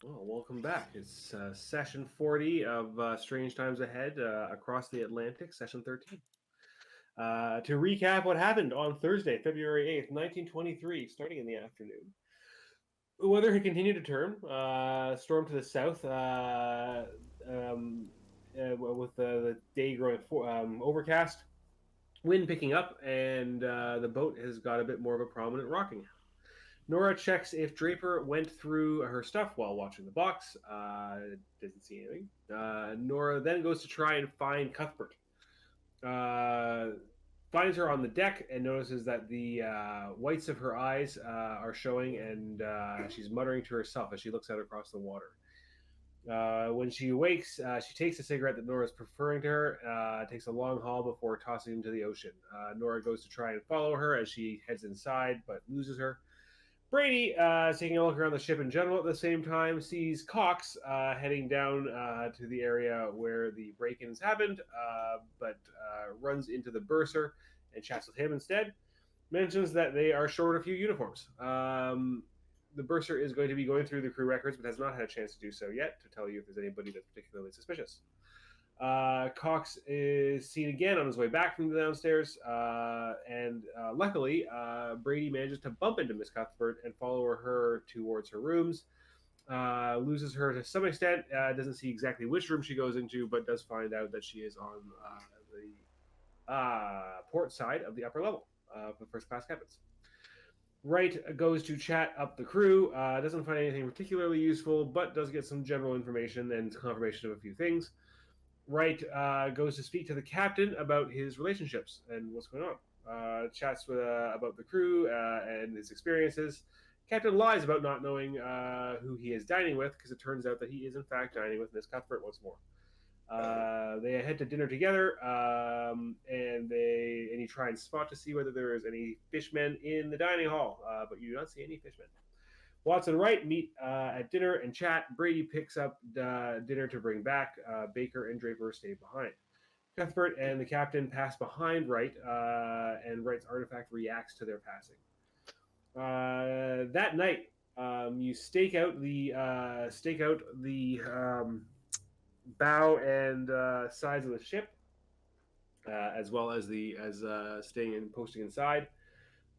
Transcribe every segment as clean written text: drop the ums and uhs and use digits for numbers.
Well, welcome back. It's session 40 of Strange Times Ahead across the Atlantic, session 13. To recap what happened on Thursday, February 8th, 1923, starting in the afternoon. The weather had continued to turn. Storm to the south, um, with the day growing overcast, wind picking up, and the boat has got a bit more of a prominent rocking. Nora checks if Draper went through her stuff while watching the box. Doesn't see anything. Nora then goes to try and find Cuthbert. Uh, Finds her on the deck and notices that the whites of her eyes are showing, and she's muttering to herself as she looks out across the water. When she awakes, she takes a cigarette that Nora is preferring to her, takes a long haul before tossing into the ocean. Nora goes to try and follow her as she heads inside, but loses her. Brady, taking a look around the ship in general at the same time, sees Cox heading down to the area where the break ins happened, but runs into the bursar and chats with him instead. Mentions that they are short a few uniforms. The bursar is going to be going through the crew records, but has not had a chance to do so yet to tell you if there's anybody that's particularly suspicious. Cox is seen again on his way back from the downstairs, and luckily, Brady manages to bump into Miss Cuthbert and follow her towards her rooms. Loses her to some extent. Doesn't see exactly which room she goes into, but does find out that she is on the port side of the upper level for the first class cabins. Wright goes to chat up the crew. Doesn't find anything particularly useful, but does get some general information and confirmation of a few things. Wright goes to speak to the captain about his relationships and what's going on. Chats with, about the crew and his experiences. Captain lies about not knowing who he is dining with because it turns out that he is in fact dining with Miss Cuthbert once more. They head to dinner together, and you try and spot to see whether there is any fishmen in the dining hall, but you do not see any fishmen. Watson and Wright meet at dinner and chat. Brady picks up dinner to bring back. Baker and Draper stay behind. Cuthbert and the captain pass behind Wright, and Wright's artifact reacts to their passing. That night, you stake out the bow and sides of the ship, as well as the as staying and posting inside.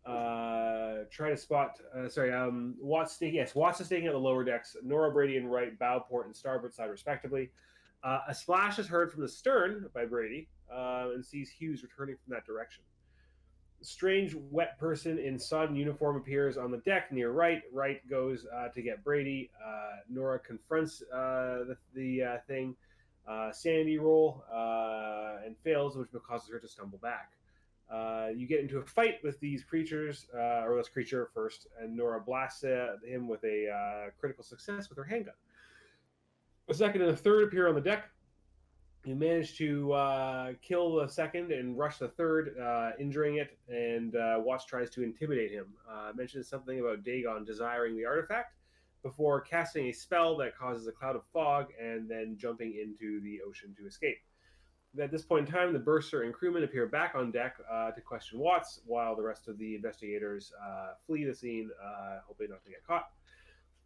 Try to spot. Watts staking. Yes, Watts is staking at the lower decks. Nora, Brady, and Wright bow, port, and starboard side, respectively. A splash is heard from the stern by Brady, and sees Hughes returning from that direction. A strange, wet person in sodden uniform appears on the deck near Wright. Wright goes to get Brady. Nora confronts the thing, sanity roll, and fails, which causes her to stumble back. You get into a fight with these creatures, or this creature first, and Nora blasts him with a critical success with her handgun. A second and a third appear on the deck. You manage to kill the second and rush the third, injuring it, and Watts tries to intimidate him. Mentions something about Dagon desiring the artifact before casting a spell that causes a cloud of fog and then jumping into the ocean to escape. At this point in time, the bursar and crewmen appear back on deck to question Watts, while the rest of the investigators flee the scene, hoping not to get caught.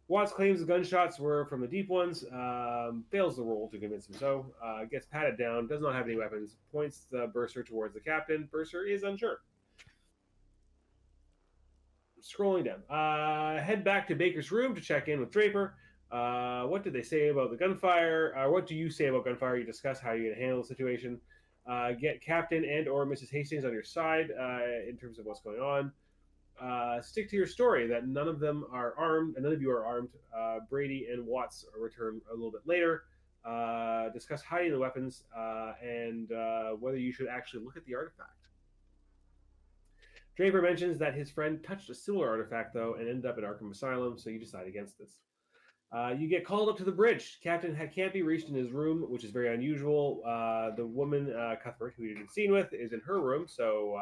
Watts claims the gunshots were from the deep ones, fails the roll to convince him so, gets patted down, does not have any weapons, points the bursar towards the captain. Bursar is unsure. Scrolling down. Head back to Baker's room to check in with Draper. What did they say about the gunfire? What do you say about gunfire? You discuss how you're going to handle the situation. Get Captain and or Mrs. Hastings on your side in terms of what's going on. Stick to your story that none of them are armed, and none of you are armed. Brady and Watts return a little bit later. Discuss hiding the weapons and whether you should actually look at the artifact. Draper mentions that his friend touched a similar artifact, though, and ended up in Arkham Asylum, so you decide against this. You get called up to the bridge. Captain can't be reached in his room, which is very unusual. The woman, Cuthbert, who you've seen with, is in her room, so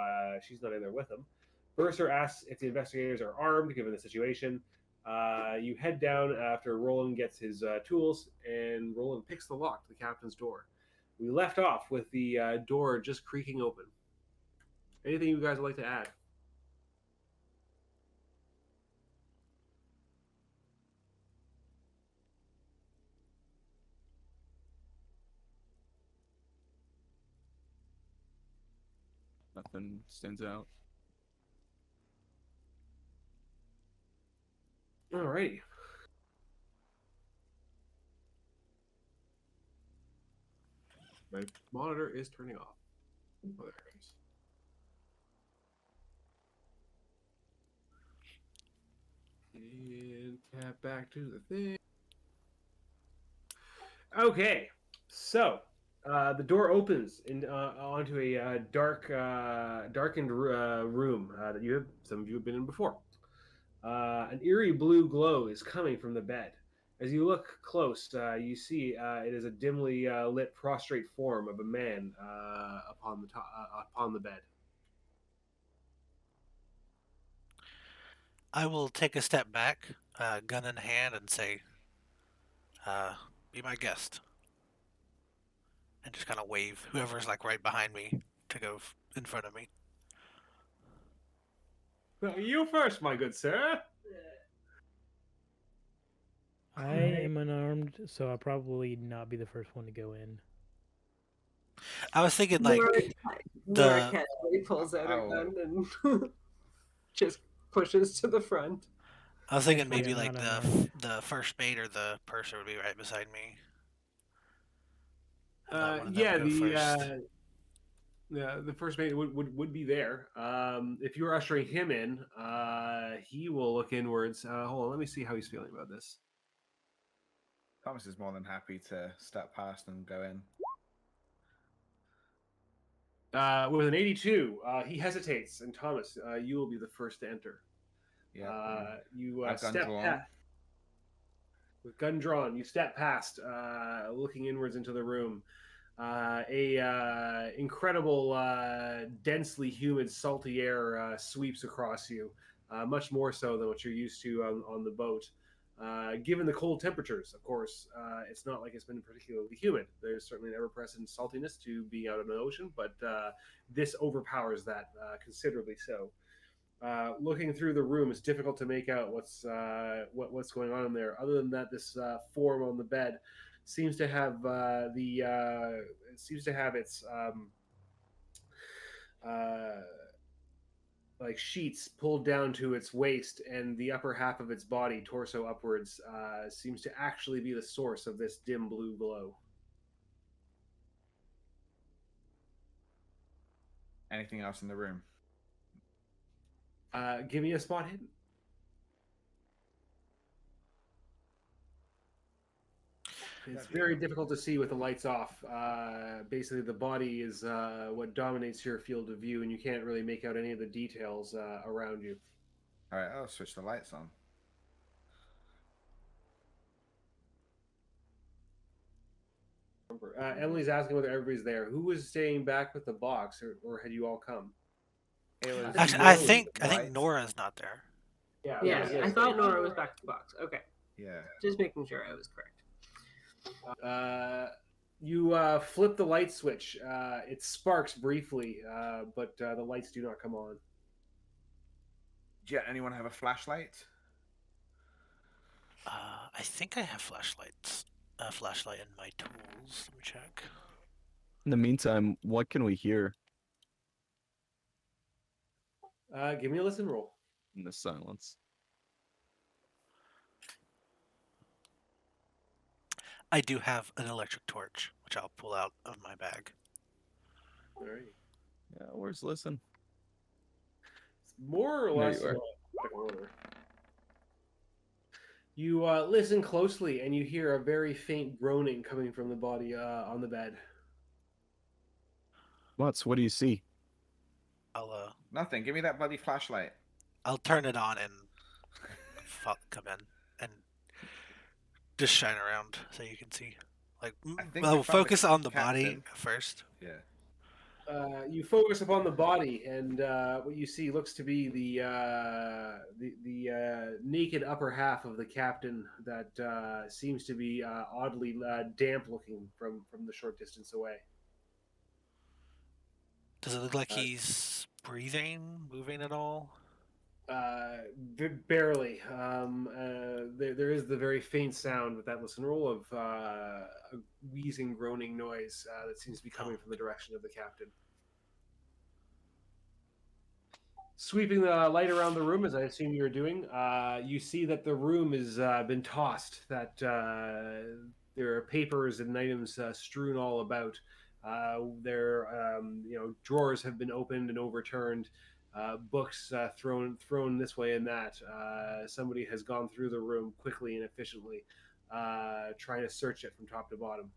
she's not in there with him. Bursar asks if the investigators are armed, given the situation. You head down after Roland gets his tools, and Roland picks the lock to the captain's door. We left off with the door just creaking open. Anything you guys would like to add? Nothing stands out. Alrighty. My monitor is turning off. Oh, there it is. And tap back to the thing. Okay, so the door opens onto a darkened room that some of you have been in before. An eerie blue glow is coming from the bed. As you look close, you see it is a dimly lit prostrate form of a man upon the bed. I will take a step back, gun in hand, and say, "Be my guest," and just kind of wave whoever's like right behind me to go in front of me. Well, you first, my good sir. I am unarmed, so I'll probably not be the first one to go in. I was thinking like Nora the casually pulls out her Oh. gun and just pushes to the front. I was thinking Actually, maybe I'm like not the unarmed. the first mate or the purser would be right beside me. And let one of them Yeah, go first. the first mate would be there. If you're ushering him in, he will look inwards. Hold on, let me see how he's feeling about this. Thomas is more than happy to step past and go in. With an 82, he hesitates, and Thomas, you will be the first to enter. Yeah. You I've gun step drawn. past, with gun drawn. You step past, looking inwards into the room. Incredible, densely humid, salty air sweeps across you, much more so than what you're used to on the boat. Given the cold temperatures, of course, it's not like it's been particularly humid. There's certainly an ever-present saltiness to being out in the ocean, but this overpowers that considerably so. Looking through the room, it's difficult to make out what's going on in there. Other than that, this form on the bed seems to have its like sheets pulled down to its waist, and the upper half of its body, torso upwards, seems to actually be the source of this dim blue glow. Anything else in the room? Give me a spot hidden. It's very difficult to see with the lights off. Basically, the body is what dominates your field of view, and you can't really make out any of the details around you. All right, I'll switch the lights on. Emily's asking whether everybody's there. Who was staying back with the box, or had you all come? Ayla's Actually, Nora I was think right. Nora's not there. Yeah, I thought Nora was back to the box. Okay, Yeah. just making sure I was correct. You flip the light switch. It sparks briefly, but the lights do not come on. Do anyone have a flashlight? I think I have flashlights. A flashlight in my tools. Let me check. In the meantime, what can we hear Give me a listen roll. in the silence? I do have an electric torch, which I'll pull out of my bag. All right. Yeah, where's listen? It's more or There less you in are. alphabetical order. You listen closely, and you hear a very faint groaning coming from the body on the bed. Mutz, what do you see? Nothing. Give me that bloody flashlight. I'll turn it on and come in and just shine around so you can see. Like, I think well, we found focus the on the body captain. first. Yeah. You focus upon the body, and what you see looks to be the naked upper half of the captain that seems to be oddly damp looking from the short distance away. Does it look like he's breathing, moving at all? Barely. There is the very faint sound with that listen roll of a wheezing, groaning noise that seems to be coming from the direction of the captain. Sweeping the light around the room, as I assume you're doing, you see that the room has been tossed, that there are papers and items strewn all about. Drawers have been opened and overturned, books thrown this way and that. Somebody has gone through the room quickly and efficiently, trying to search it from top to bottom.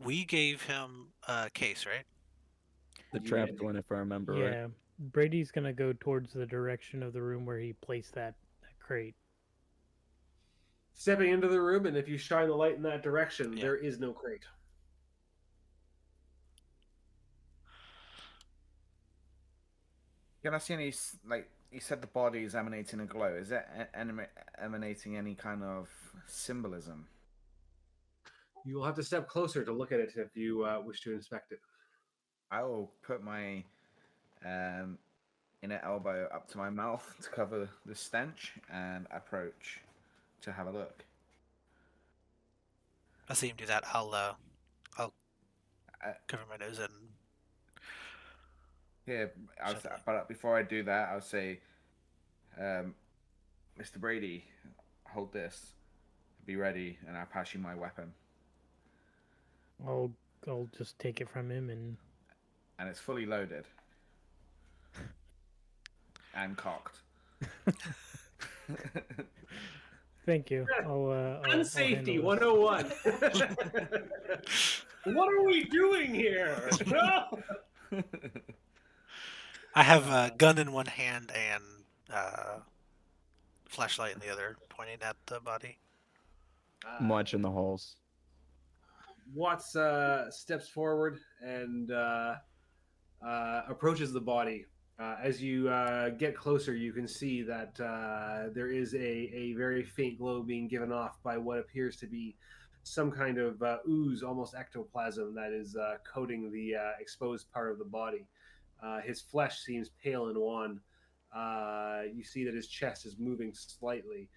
We gave him a case, right? The You trapped did. one, if I remember right. Yeah, Brady's gonna go towards the direction of the room where he placed that crate. Stepping into the room, and if you shine the light in that direction, Yeah. there is no crate. Can I see any, like, you said the body is emanating a glow. Is it emanating any kind of symbolism? You will have to step closer to look at it if you wish to inspect it. I will put my inner elbow up to my mouth to cover the stench and approach to have a look. I see him do that. I'll Uh, cover my nose and Here, Certainly. but before I do that, I'll say, Mr. Brady, hold this. Be ready, and I'll pass you my weapon. I'll just take it from him and And it's fully loaded. And cocked. thank you. I'll Gun safety handle this. 101. What are we doing here? No! I have a gun in one hand and flashlight in the other, pointing at the body. I'm watching the halls. Watts steps forward and approaches the body. As you get closer, you can see that there is a very faint glow being given off by what appears to be some kind of ooze, almost ectoplasm, that is coating the exposed part of the body. His flesh seems pale and wan. You see that his chest is moving slightly.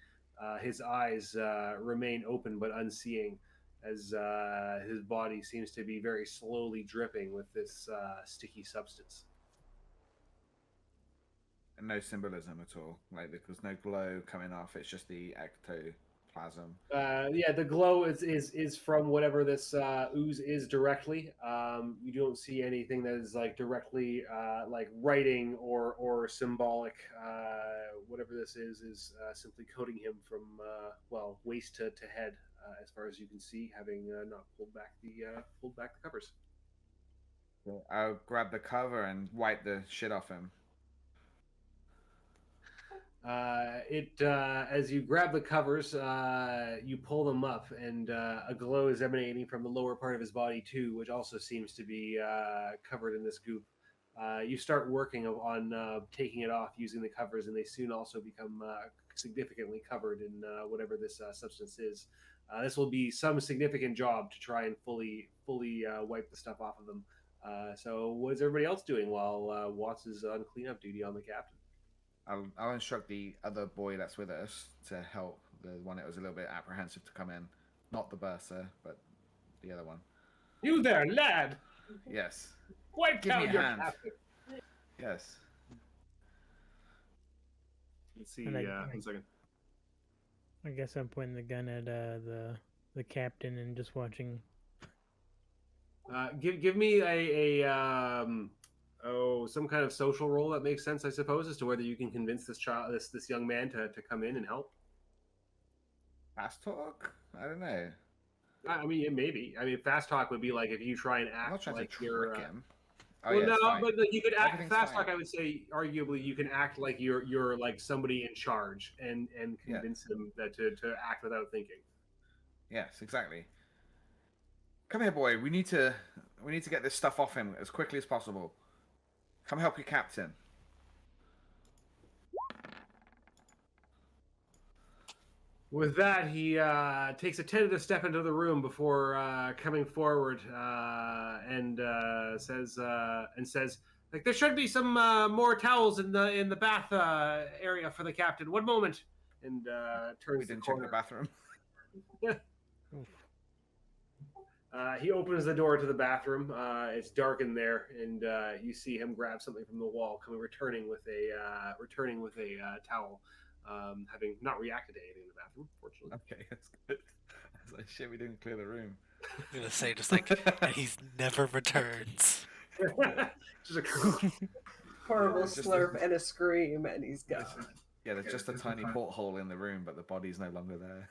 His eyes remain open but unseeing, as his body seems to be very slowly dripping with this sticky substance. And no symbolism at all. Like, there's no glow coming off. It's just the ectoplasm. Yeah, the glow is from whatever this ooze is directly. You don't see anything that is like directly like writing or symbolic. Whatever this is simply coating him from waist to head, as far as you can see, having not pulled back the covers. I'll grab the cover and wipe the shit off him. As you grab the covers, you pull them up, and a glow is emanating from the lower part of his body too, which also seems to be covered in this goop. You start working on taking it off using the covers, and they soon also become significantly covered in whatever this substance is. This will be some significant job to try and fully wipe the stuff off of them. So what is everybody else doing while Watts is on cleanup duty on the captain? I'll instruct the other boy that's with us to help the one that was a little bit apprehensive to come in. Not the bursar, but the other one. You there, lad! Yes. Wipe Give me down a your hand. captain. Yes. Let's see. And 1 second. I guess I'm pointing the gun at the captain and just watching. Give me some kind of social role that makes sense, I suppose, as to whether you can convince this young man to come in and help. Fast talk? I don't know. I mean, maybe. I mean, fast talk would be like if you try and I'm not act trying like to you're. trick him. Oh, Well, yeah, no, it's fine. but like, you could act Everything's fast fine. talk. I would say, arguably, you can act like you're like somebody in charge and convince him that to act without thinking. Yes, exactly. Come here, boy. We need to get this stuff off him as quickly as possible. Come help your captain. With that, he takes a tentative step into the room before coming forward and says, like, there should be some more towels in the bath area for the captain. One moment, and turns We the didn't check corner. the bathroom. He opens the door to the bathroom. It's dark in there, and you see him grab something from the wall, returning with a towel, having not reacted to anything in the bathroom, fortunately. Okay, that's good. I was like, shit, we didn't clear the room. I'm gonna say just like, and he's never returns. Just a Horrible Yeah, just slurp and a scream, and he's gone. Yeah, there's just a tiny porthole in the room, but the body's no longer there.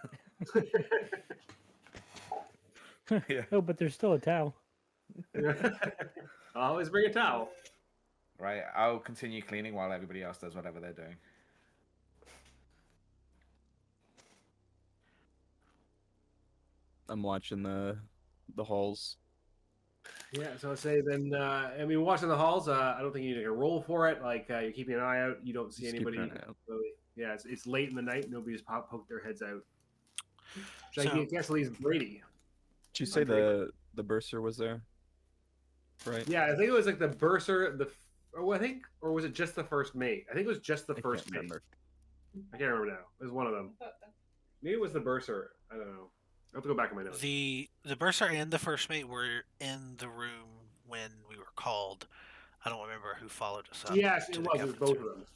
Yeah. Oh, but there's still a towel. Always bring a towel. Right, I'll continue cleaning while everybody else does whatever they're doing. I'm watching the halls. Yeah, so I'd say then, watching the halls, I don't think you need to roll for it. Like, you're keeping an eye out. You don't see Just keep anybody. an eye out. Really. Yeah, it's late in the night. Nobody's poked their heads out. Which So- I guess leaves Brady. Did you say the bursar was there? Right. Yeah, I think it was like the bursar, or was it just the first mate? I think it was just the I first can't mate. remember. I can't remember now. It was one of them. Maybe it was the bursar. I don't know. I have to go back in my notes. The bursar and the first mate were in the room when we were called. I don't remember who followed us up. Yes, to it the was. It was captain's both of room. them.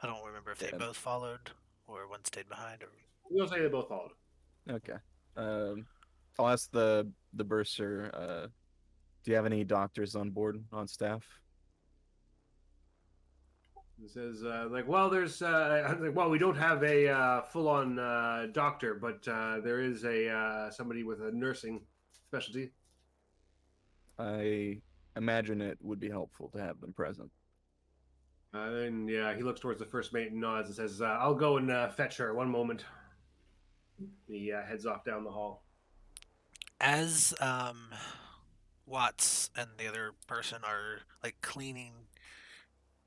I don't remember if they Yeah. both followed or one stayed behind. Or We'll say they both followed. Okay. I'll ask the bursar. Do you have any doctors on board on staff? It says, there's, we don't have a full-on doctor, but there is somebody with a nursing specialty. I imagine it would be helpful to have them present. And he looks towards the first mate and nods and says, I'll go and fetch her. One moment. He heads off down the hall. as Watts and the other person are like cleaning,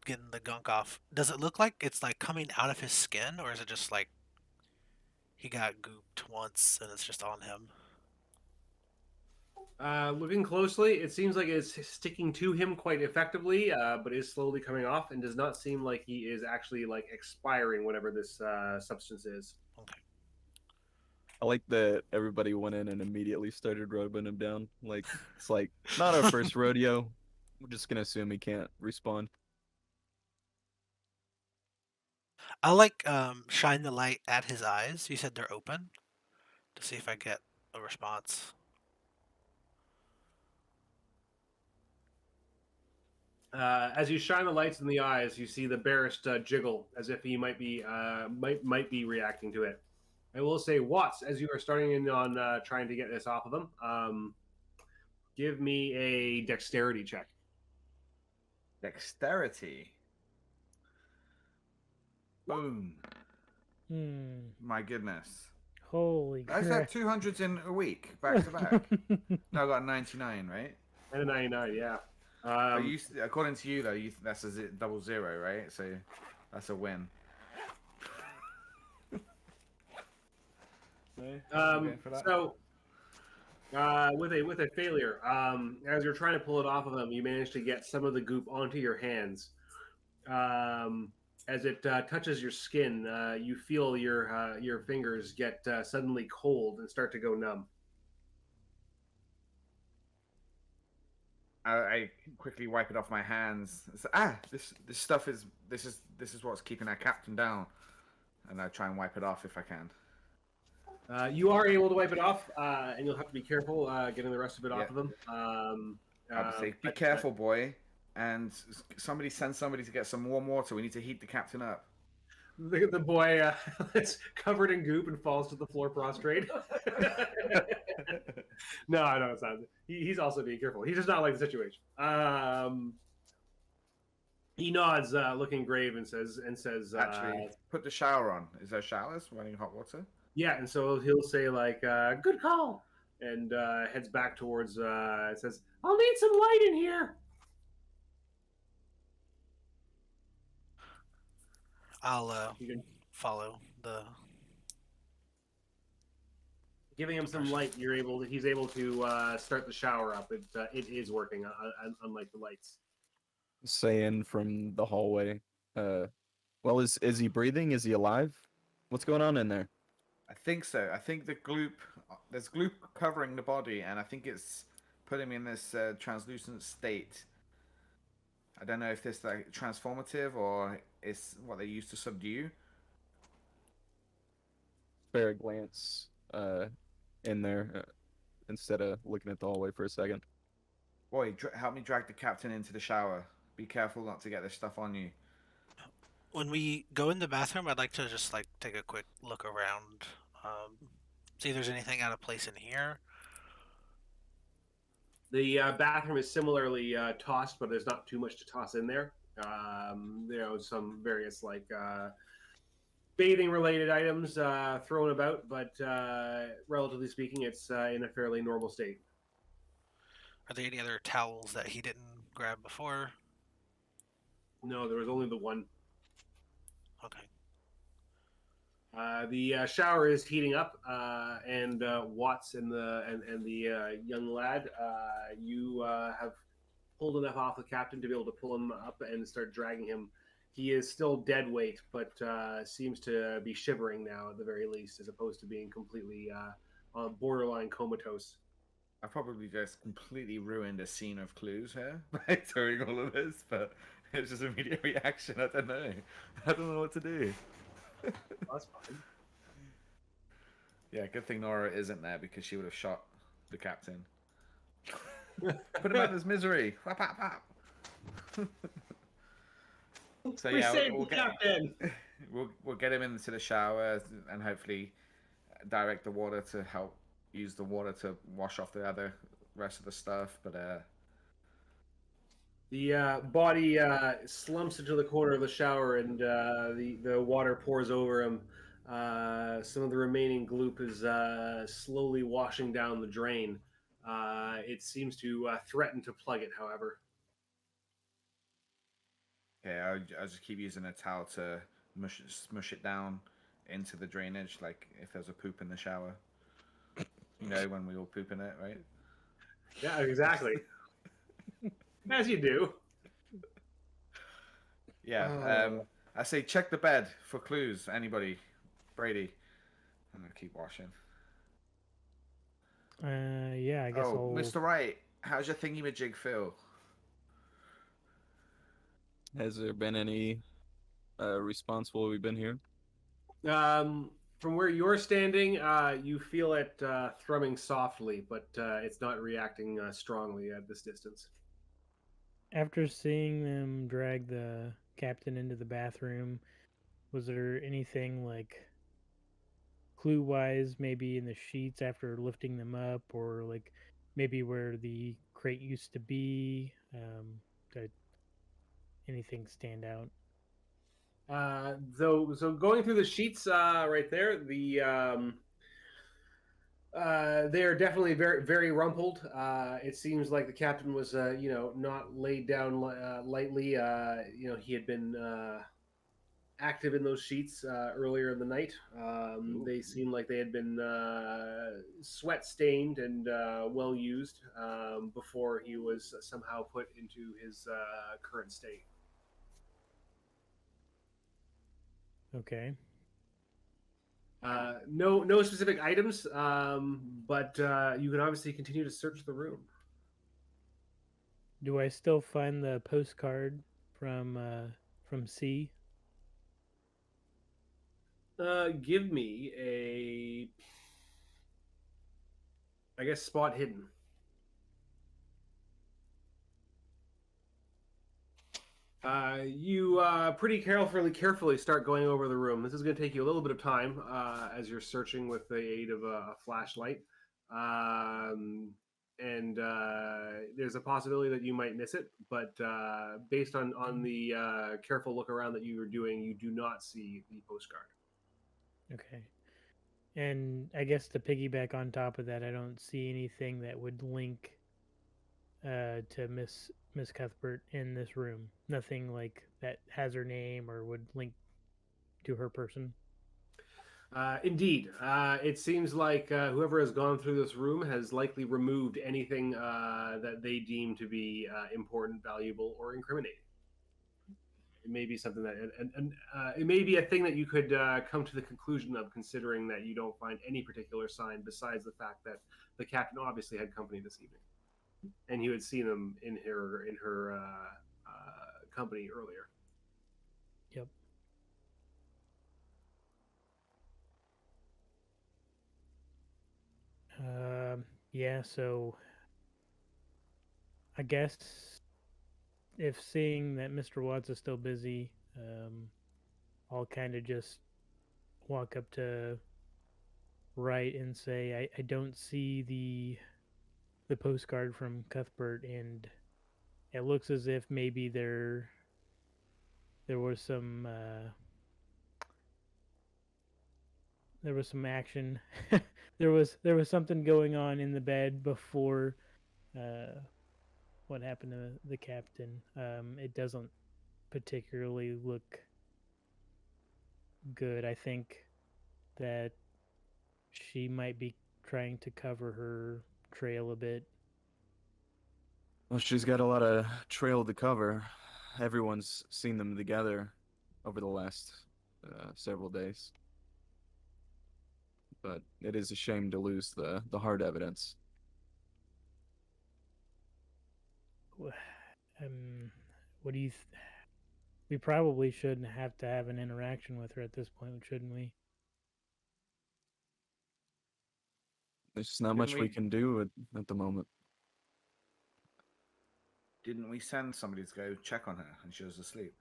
getting the gunk off, does it look like it's like coming out of his skin, or is it just like he got gooped once and it's just on him? Looking closely, it seems like it's sticking to him quite effectively, but is slowly coming off and does not seem like he is actually like expiring whatever this substance is. Okay. I like that everybody went in and immediately started rubbing him down. Like it's like not our first rodeo. We're just gonna assume he can't respond. I'll like shine the light at his eyes. You said they're open, to see if I get a response. As you shine the lights in the eyes, you see the barest jiggle, as if he might be reacting to it. I will say, Watts, as you are starting in on trying to get this off of him, give me a dexterity check. Dexterity. Boom. My goodness. Holy I crap. had 200s in a week, back to back. Now I got 99, right? And a 99, yeah. According to you, though, that's a double zero, right? So that's a win. So, with a failure, as you're trying to pull it off of him, you manage to get some of the goop onto your hands. As it touches your skin, you feel your fingers get suddenly cold and start to go numb. I quickly wipe it off my hands. This stuff is this is what's keeping our captain down, and I try and wipe it off if I can. You are able to wipe it off, and you'll have to be careful getting the rest of it off of him. I'll say, be careful, boy, and somebody send somebody to get some warm water. We need to heat the captain up. The boy is covered in goop and falls to the floor prostrate. No, it's not. He's also being careful. He does not like the situation. He nods, looking grave, and says, Actually, put the shower on. Is there showers running hot water? yeah. And so he'll say, like, good call, and heads back towards. It says, I'll need some light in here. I'll You can follow the. giving him some light. He's able to start the shower up. It is working, unlike the lights. Saying from the hallway. Well, is he breathing? Is he alive? What's going on in there? think so. I think there's gloop covering the body, and I think it's putting me in this translucent state. I don't know if this like transformative or it's what they use to subdue. Spare a glance in there instead of looking at the hallway for a second. Boy, help me drag the captain into the shower. Be careful not to get this stuff on you. When we go in the bathroom, I'd like to just like take a quick look around, see if there's anything out of place in here. The bathroom is similarly tossed, but there's not too much to toss in there. Some various like bathing related items thrown about, but relatively speaking, it's in a fairly normal state. Are there any other towels that he didn't grab before? No, there was only the one. Okay. The shower is heating up, and Watts and the young lad, you have pulled enough off the captain to be able to pull him up and start dragging him. He is still dead weight, but seems to be shivering now at the very least, as opposed to being completely borderline comatose. I probably just completely ruined a scene of clues here by doing all of this, but it's just immediate reaction. I don't know. I don't know what to do. That's fine. Yeah, good thing Nora isn't there because she would have shot the captain. Put him out of his misery. Whap, whap, whap. So We yeah, saved the captain! we'll get him into the shower and hopefully direct the water to help use the water to wash off the rest of the stuff. But the body slumps into the corner of the shower, and the water pours over him. Some of the remaining gloop is slowly washing down the drain. It seems to threaten to plug it, however. okay, I'll just keep using a towel to smush it down into the drainage, like if there's a poop in the shower. You know, when we all poop in it, right? Yeah, exactly. As you do. Yeah. I say check the bed for clues. Anybody? Brady. I'm gonna keep washing. Yeah, I guess Oh, I'll. Mr. Wright, how's your thingy-majig feel? Has there been any response while we've been here? From where you're standing, you feel it thrumming softly, but it's not reacting strongly at this distance. After seeing them drag the captain into the bathroom, was there anything like clue-wise, maybe in the sheets after lifting them up, or like maybe where the crate used to be? Did anything stand out? So going through the sheets right there, they are definitely very, very rumpled. It seems like the captain was, not laid down lightly. He had been active in those sheets earlier in the night. They seemed like they had been sweat stained and well used before he was somehow put into his current state. Okay. No specific items, but you can obviously continue to search the room. Do I still find the postcard from C? Give me I guess, spot hidden. You pretty carefully start going over the room. This is going to take you a little bit of time as you're searching with the aid of a flashlight. And there's a possibility that you might miss it, but based on the careful look around that you were doing, you do not see the postcard. Okay. And I guess to piggyback on top of that, I don't see anything that would link to Miss Cuthbert in this room. Nothing like that has her name or would link to her person. Indeed. It seems like whoever has gone through this room has likely removed anything that they deem to be important, valuable, or incriminating. it may be something that, and it may be a thing that you could come to the conclusion of, considering that you don't find any particular sign besides the fact that the captain obviously had company this evening, and you had seen them in her company earlier. Yep. Yeah, so I guess if seeing that Mr. Watts is still busy, I'll kind of just walk up to Wright and say, I don't see the postcard from Cuthbert, and it looks as if maybe there was some there was some action. There was something going on in the bed before what happened to the captain. It doesn't particularly look good. I think that she might be trying to cover her trail a bit. Well, she's got a lot of trail to cover. Everyone's seen them together over the last several days. But it is a shame to lose the hard evidence. What do you? We probably shouldn't have to have an interaction with her at this point, shouldn't we? There's just not Didn't much we we- can do at the moment. Didn't we send somebody to go check on her and she was asleep?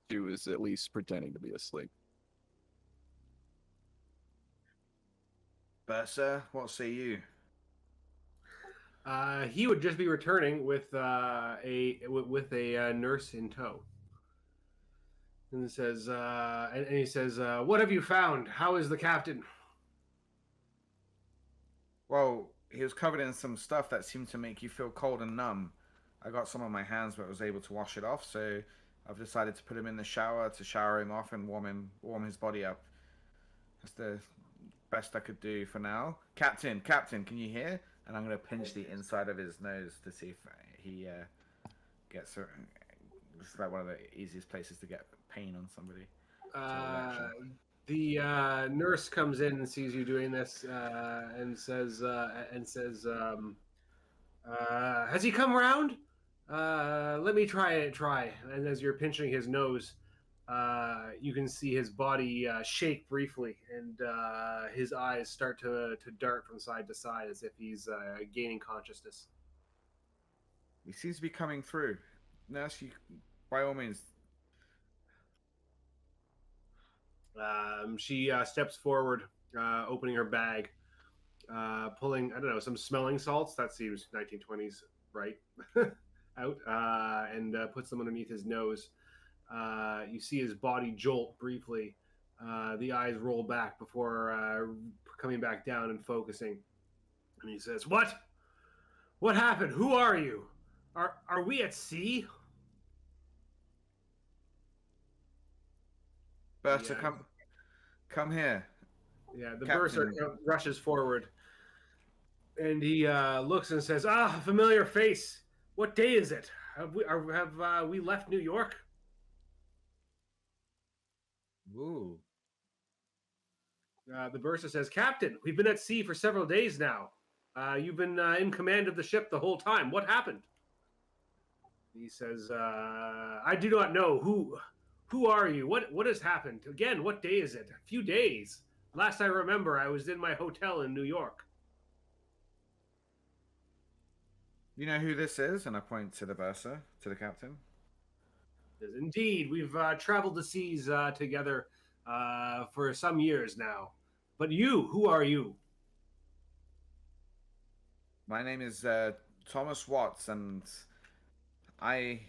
She was at least pretending to be asleep. Bersa, what say you? He would just be returning with a nurse in tow, and it says, and he says, "What have you found? How is the captain?" Well, he was covered in some stuff that seemed to make you feel cold and numb. I got some on my hands, but was able to wash it off, so I've decided to put him in the shower to shower him off and warm his body up. That's the best I could do for now. Captain, can you hear? And I'm gonna pinch the inside of his nose to see if he gets. It's like one of the easiest places to get pain on somebody. The nurse comes in and sees you doing this, and says, "Has he come around? Let me try." And as you're pinching his nose, you can see his body shake briefly, and his eyes start to dart from side to side as if he's gaining consciousness. He seems to be coming through. Nurse, you, by all means. She steps forward, opening her bag, pulling, I don't know, some smelling salts. That seems 1920s, right? Out, and puts them underneath his nose. You see his body jolt briefly. The eyes roll back before coming back down and focusing. And he says, "What? What happened? Who are you? Are we at sea?" Berta, Yeah. come here. Yeah, the Captain. Berserker rushes forward, and he looks and says, "Ah, a familiar face. What day is it? Have we left New York?" Ooh. The Berserker says, "Captain, we've been at sea for several days now. You've been in command of the ship the whole time. What happened?" He says, "I do not know. Who are you? What has happened? Again, what day is it? A few days. Last I remember, I was in my hotel in New York." You know who this is? And I point to the Bersa, to the captain. Says, "Indeed, we've traveled the seas together for some years now. But you, who are you?" My name is Thomas Watts, and I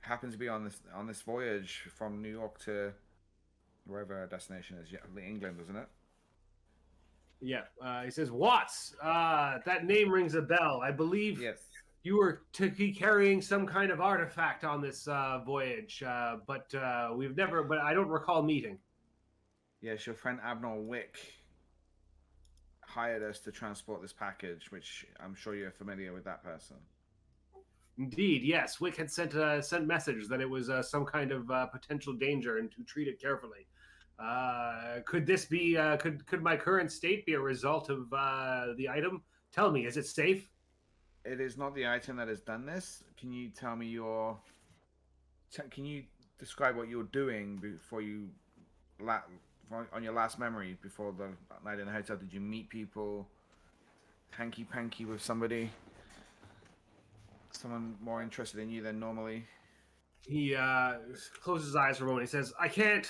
happen to be on this voyage from New York to wherever our destination is. Yeah, England, isn't it? Yeah, he says, "Watts. That name rings a bell. I believe Yes. you were to be carrying some kind of artifact on this voyage, but we've never. But I don't recall meeting." Yes, your friend Abner Wick hired us to transport this package, which I'm sure you're familiar with that person. Indeed, yes. Wick had sent message that it was some kind of potential danger and to treat it carefully. Could this be? Could my current state be a result of the item? Tell me, is it safe? It is not the item that has done this. Can you tell me your? Can you describe what you were doing before you, on your last memory before the night in the hotel? Did you meet people? Hanky panky with somebody? Someone more interested in you than normally? He closes his eyes for a moment. He says, I can't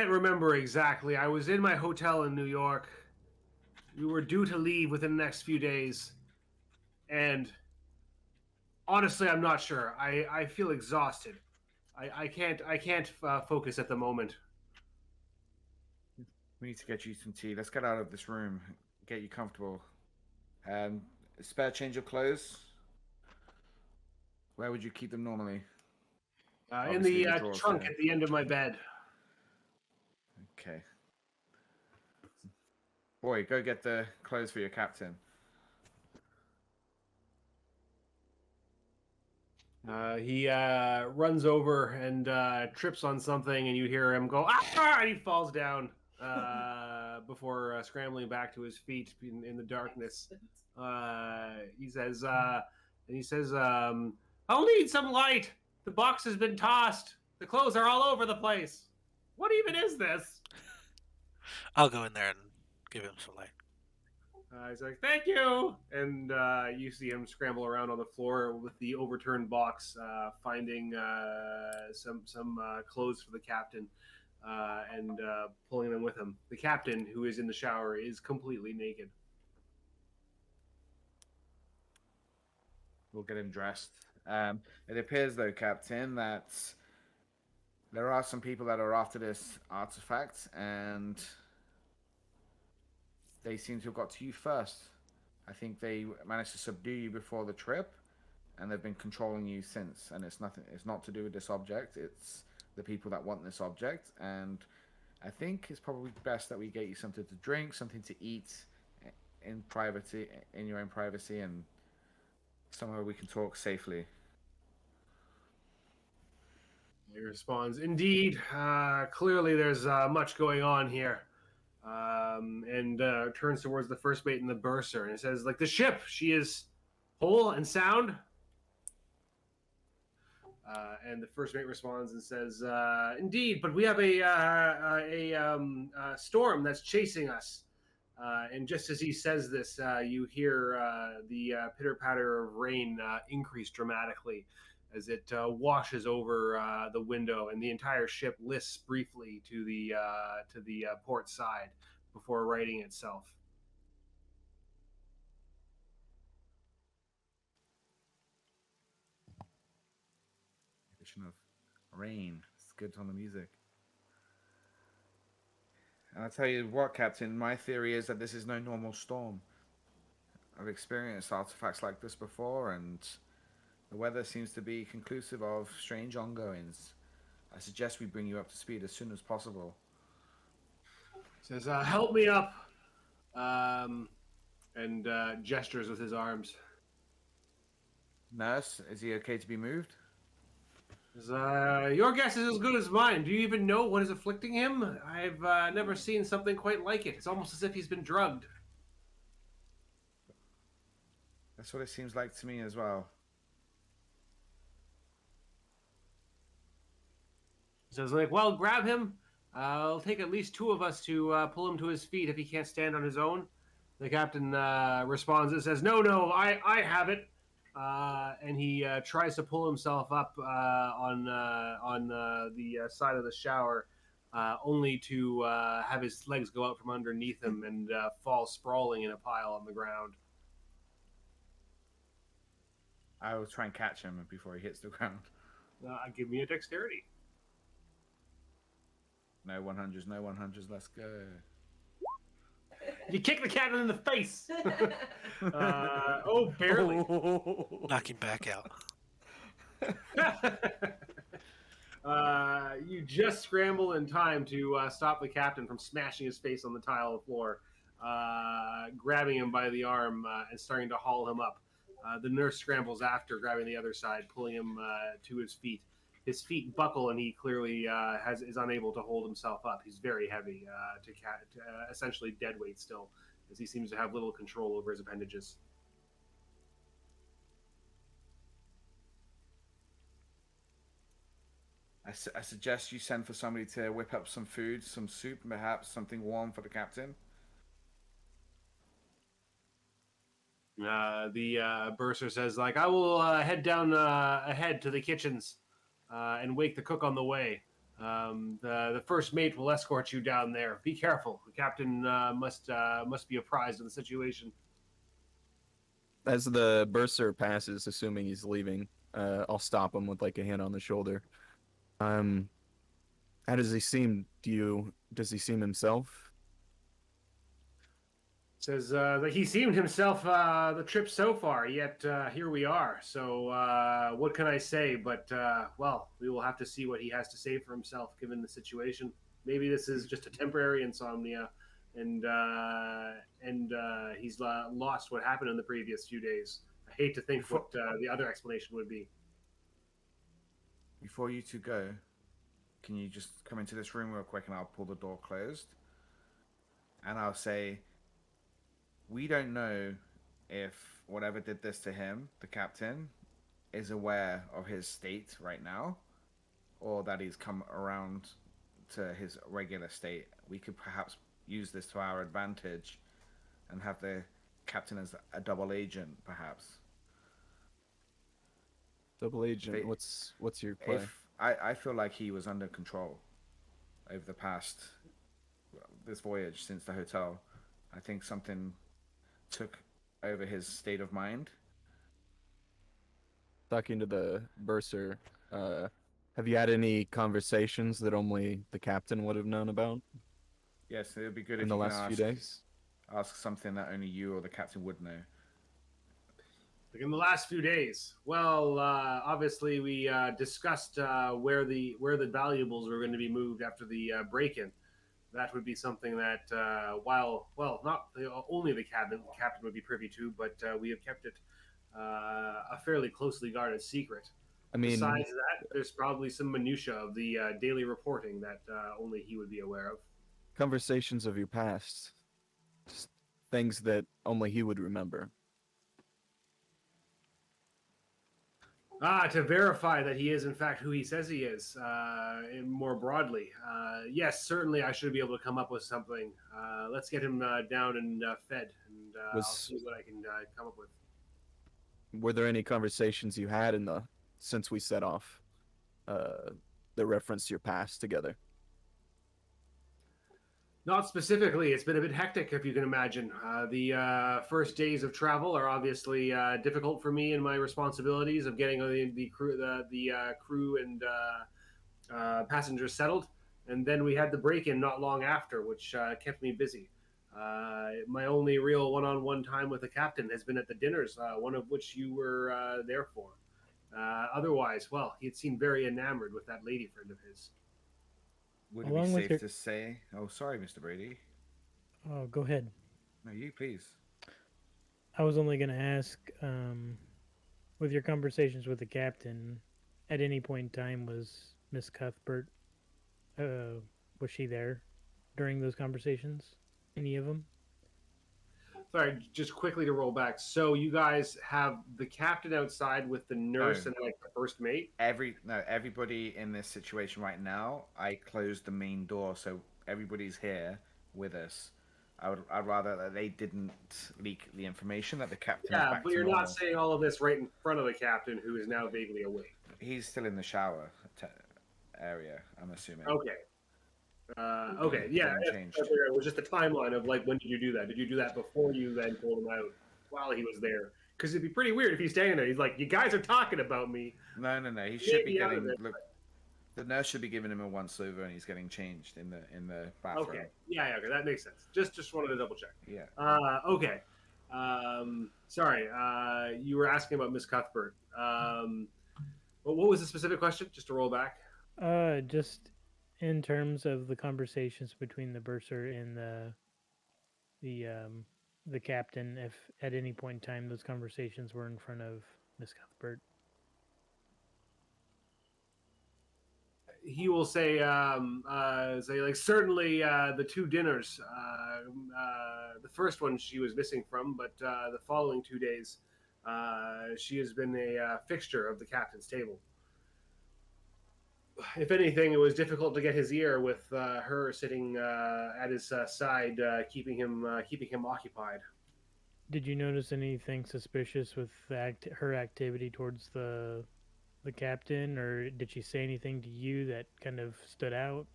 remember exactly. I was in my hotel in New York. We were due to leave within the next few days. And honestly, I'm not sure. I feel exhausted. I can't focus at the moment. We need to get you some tea. Let's get out of this room. Get you comfortable. Spare change of clothes? Where would you keep them normally? In the trunk at the end of my bed. Okay. Boy, go get the clothes for your captain. He runs over and trips on something, and you hear him go, ah! And he falls down before scrambling back to his feet in the darkness. He says, I'll need some light. The box has been tossed. The clothes are all over the place. What even is this? I'll go in there and give him some light. He's like, thank you. And you see him scramble around on the floor with the overturned box, finding some clothes for the captain and pulling them with him. The captain, who is in the shower, is completely naked. We'll get him dressed. It appears, though, Captain, that there are some people that are after this artifact, and they seem to have got to you first. I think they managed to subdue you before the trip, and they've been controlling you since. And it's nothing. It's not to do with this object. It's the people that want this object. And I think it's probably best that we get you something to drink, something to eat, in privacy, in your own privacy, and somewhere we can talk safely. He responds, indeed, clearly there's much going on here. And turns towards the first mate in the bursar and says, like, the ship, she is whole and sound? And the first mate responds and says, indeed, but we have a storm that's chasing us. And just as he says this, you hear the pitter-patter of rain increase dramatically as it washes over the window, and the entire ship lists briefly to the port side before righting itself. Addition of rain. It's good on the music. And I'll tell you what, Captain, my theory is that this is no normal storm. I've experienced artifacts like this before, and the weather seems to be conclusive of strange ongoings. I suggest we bring you up to speed as soon as possible. Says, help me up, and gestures with his arms. Nurse, is he okay to be moved? Says, your guess is as good as mine. Do you even know what is afflicting him? I've never seen something quite like it. It's almost as if he's been drugged. That's what it seems like to me as well. So it's like, well, grab him. It'll take at least two of us to pull him to his feet if he can't stand on his own. The captain responds and says, no, I have it. And he tries to pull himself up on the side of the shower, only to have his legs go out from underneath him and fall sprawling in a pile on the ground. I will try and catch him before he hits the ground. Give me a dexterity. No 100s, no 100s, let's go. You kick the captain in the face! Oh, barely. Knock him back out. You just scramble in time to stop the captain from smashing his face on the tile of the floor, grabbing him by the arm and starting to haul him up. The nurse scrambles after, grabbing the other side, pulling him to his feet. His feet buckle, and he clearly is unable to hold himself up. He's very heavy, essentially dead weight still, as he seems to have little control over his appendages. I suggest you send for somebody to whip up some food, some soup, perhaps something warm for the captain. The bursar says, like, I will head down ahead to the kitchens and wake the cook on the way. The first mate will escort you down there. Be careful. The captain must be apprised of the situation. As the bursar passes, assuming he's leaving, I'll stop him with like a hand on the shoulder. How does he seem? Does he seem himself? Says that he seemed himself the trip so far, yet here we are. So what can I say? But well, we will have to see what he has to say for himself, given the situation. Maybe this is just a temporary insomnia, and he's lost what happened in the previous few days. I hate to think what the other explanation would be. Before you two go, can you just come into this room real quick and I'll pull the door closed? And I'll say, we don't know if whatever did this to him, the captain, is aware of his state right now, or that he's come around to his regular state. We could perhaps use this to our advantage and have the captain as a double agent, perhaps. Double agent. What's your play? I feel like he was under control over the past this voyage since the hotel. I think something took over his state of mind. Talking to the bursar, have you had any conversations that only the captain would have known about Yes, it would be good in if the you can last few days? ask something that only you or the captain would know. Like in the last few days, well, obviously we discussed where the valuables were going to be moved after the break-in. That would be something that, not only the captain would be privy to, but we have kept it a fairly closely guarded secret. I mean, besides that, there's probably some minutia of the daily reporting that only he would be aware of. conversations of your past, just things that only he would remember. To verify that he is in fact who he says he is, more broadly. Yes, certainly I should be able to come up with something. Let's get him down and fed, and I'll see what I can come up with. Were there any conversations you had since we set off, the reference to your past together? Not specifically. It's been a bit hectic, if you can imagine. The first days of travel are obviously difficult for me and my responsibilities of getting the crew and passengers settled. And then we had the break-in not long after, which kept me busy. My only real one-on-one time with the captain has been at the dinners, one of which you were there for. Otherwise, well, he had seemed very enamored with that lady friend of his. Would it be safe to say... Oh, sorry, Mr. Brady. Oh, go ahead. No, you please. I was only going to ask, with your conversations with the captain, at any point in time was Miss Cuthbert, was she there during those conversations? Any of them? Sorry, just quickly to roll back. So you guys have the captain outside with the nurse and like the first mate? Everybody in this situation right now, I closed the main door, so everybody's here with us. I'd rather that they didn't leak the information that the captain. Yeah, but you're not saying all of this right in front of the captain, who is now vaguely awake. He's still in the shower area, I'm assuming. Okay. Okay, yeah, it was just a timeline of like, when did you do that? Did you do that before you then pulled him out while he was there? Because it'd be pretty weird if he's standing there. He's like, you guys are talking about me. No. He should be getting. Look, the nurse should be giving him a once over, and he's getting changed in the bathroom. Okay, yeah, okay, that makes sense. Just wanted to double check. Yeah. Okay. Sorry. You were asking about Miss Cuthbert. What was the specific question? Just to roll back. Just in terms of the conversations between the bursar and the the captain if at any point in time those conversations were in front of Miss Cuthbert. He will say, like, certainly the two dinners. The first one she was missing from, but the following 2 days, she has been a fixture of the captain's table. If anything, it was difficult to get his ear with her sitting at his side, keeping him occupied. Did you notice anything suspicious with her activity towards the captain, or did she say anything to you that kind of stood out?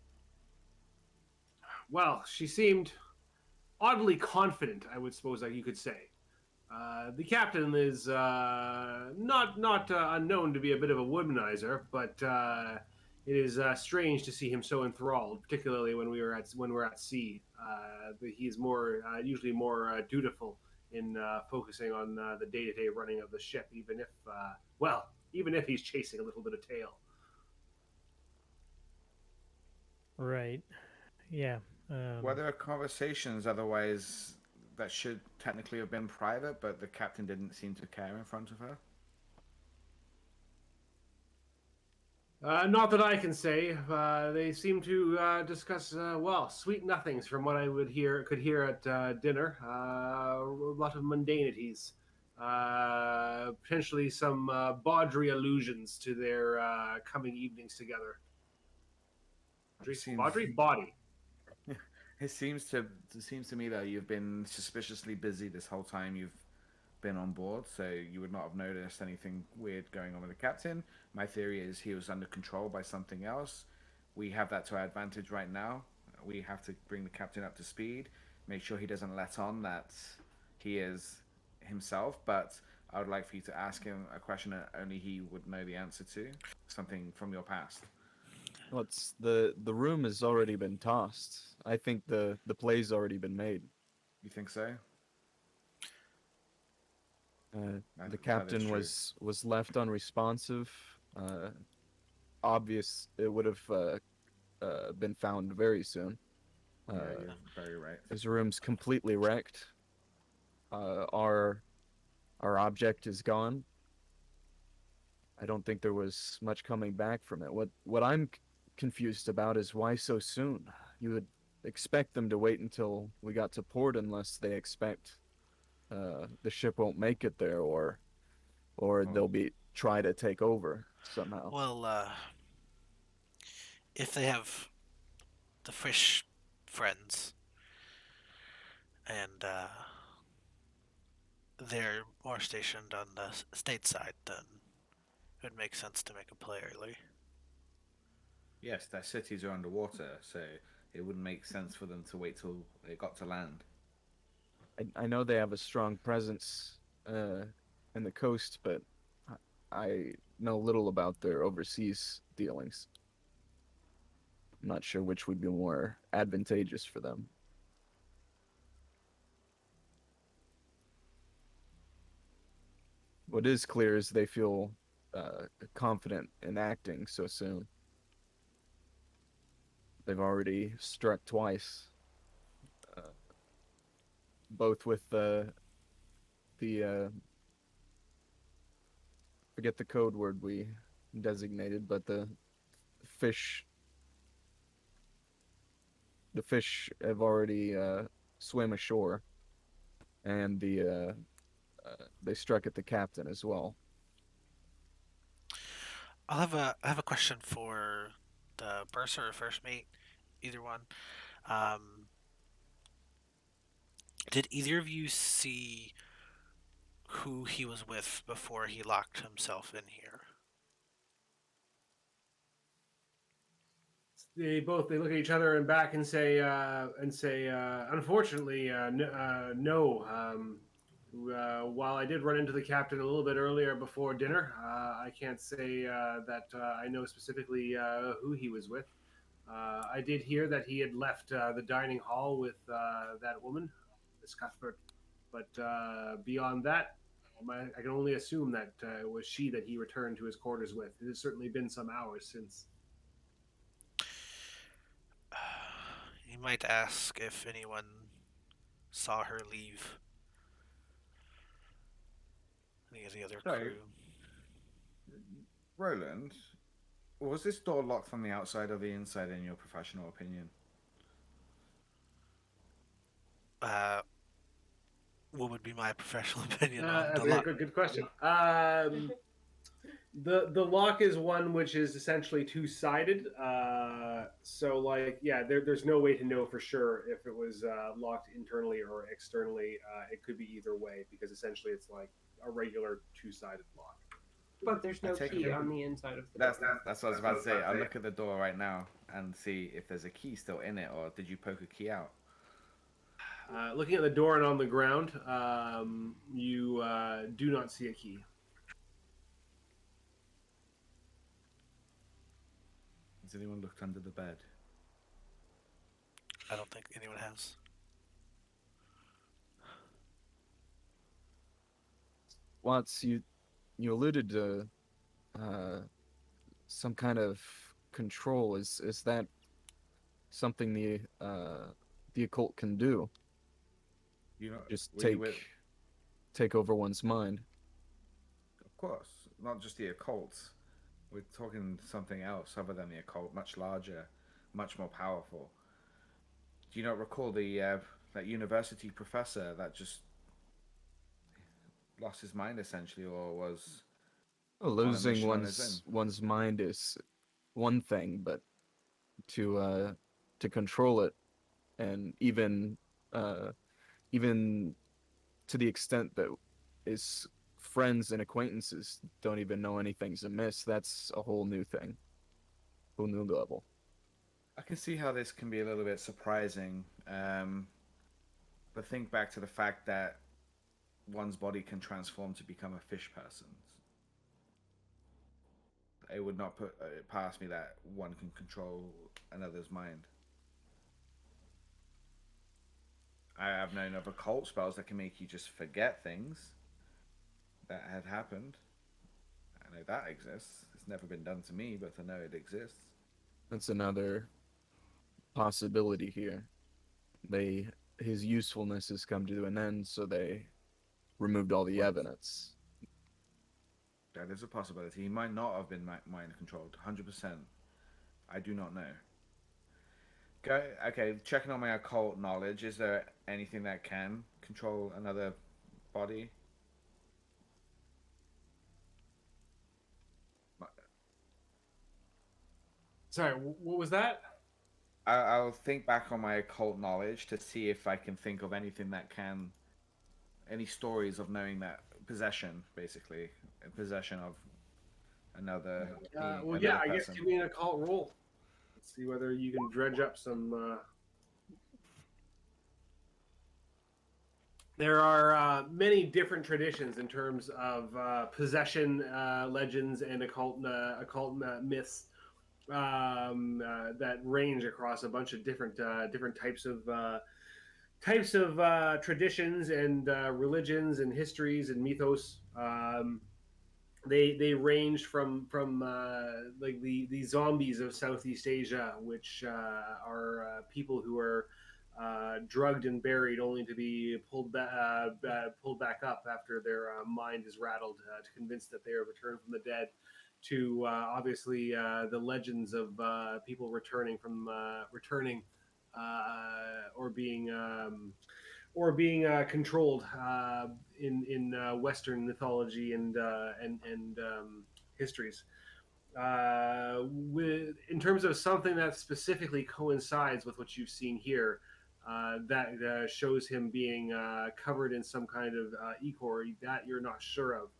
Well, she seemed oddly confident, I would suppose that you could say. The captain is not unknown to be a bit of a womanizer, but it is strange to see him so enthralled, particularly when we're at sea. He's more usually more dutiful in focusing on the day-to-day running of the ship, even if he's chasing a little bit of tail. Right. Yeah. Were there conversations otherwise that should technically have been private, but the captain didn't seem to care in front of her? Not that I can say. They seem to discuss sweet nothings from what I could hear at dinner. A lot of mundanities, potentially some bawdry allusions to their coming evenings together. Bawdry, body. It seems to me that you've been suspiciously busy this whole time you've been on board, so you would not have noticed anything weird going on with the captain. My theory is he was under control by something else. We have that to our advantage right now. We have to bring the captain up to speed, make sure he doesn't let on that he is himself, but I would like for you to ask him a question that only he would know the answer to, something from your past. Well, it's the room has already been tossed. I think the play's already been made. You think so? The captain was left unresponsive. Obvious, it would have been found very soon. Yeah, you're very right. His room's completely wrecked. Our object is gone. I don't think there was much coming back from it. What I'm confused about is why so soon. You would expect them to wait until we got to port, unless they expect the ship won't make it there, or they'll try to take over somehow. Well, if they have the fish friends and they're more stationed on the stateside, then it would make sense to make a play early. Yes, their cities are underwater, so it wouldn't make sense for them to wait till they got to land. I know they have a strong presence in the coast, but I know little about their overseas dealings. I'm not sure which would be more advantageous for them. What is clear is they feel confident in acting so soon. They've already struck twice, both with the forget the code word we designated, but the fish have already swam ashore, and they struck at the captain as well. I have a question for the purser or first mate, either one. Did either of you see who he was with before he locked himself in here? They look at each other and back and say, unfortunately, no. While I did run into the captain a little bit earlier before dinner, I can't say that I know specifically who he was with. I did hear that he had left the dining hall with that woman, Miss Cuthbert, but beyond that, I can only assume that it was she that he returned to his quarters with. It has certainly been some hours since. You might ask if anyone saw her leave Any of the other Sorry. crew. Roland, was this door locked from the outside or the inside, in your professional opinion? What would be my professional opinion on the That's a lock? good question. The lock is one which is essentially two-sided. So like yeah, there's no way to know for sure if it was locked internally or externally. It could be either way because essentially it's like a regular two-sided lock. But there's I no take key it- on the inside of the That's door. that's what I was about to say. I'll look at the door right now and see if there's a key still in it, or did you poke a key out? Looking at the door and on the ground, you do not see a key. Has anyone looked under the bed? I don't think anyone has. Watts, you alluded to some kind of control. Is that something the occult can do? You know, Just were you with- take over one's mind. Of course, not just the occult. We're talking something else other than the occult, much larger, much more powerful. Do you not recall the that university professor that just lost his mind essentially, or was Well, on a losing mission on his one's mind is one thing, but to control it, and even to the extent that his friends and acquaintances don't even know anything's amiss, that's a whole new thing, whole new level. I can see how this can be a little bit surprising, but think back to the fact that one's body can transform to become a fish person's. It would not put it past me that one can control another's mind. I have known of occult spells that can make you just forget things that had happened. I know that exists. It's never been done to me, but I know it exists. That's another possibility here. His usefulness has come to an end, so they removed all the What? evidence. That is a possibility. He might not have been mind controlled. 100%. I do not know. Okay, checking on my occult knowledge. Is there anything that can control another body? Sorry, what was that? I'll think back on my occult knowledge to see if I can think of anything that can. Any stories of knowing that possession, basically, possession of another. Well, yeah, I guess give me an occult roll. Let's see whether you can dredge up some. There are many different traditions in terms of possession legends and occult myths that range across a bunch of different types of traditions and religions and histories and mythos. They range from like the zombies of Southeast Asia, which are people who are drugged and buried, only to be pulled back up after their mind is rattled to convince that they are returned from the dead. To obviously the legends of people returning or being controlled in Western mythology and histories. In terms of something that specifically coincides with what you've seen here, that shows him being covered in some kind of ichor that you're not sure of.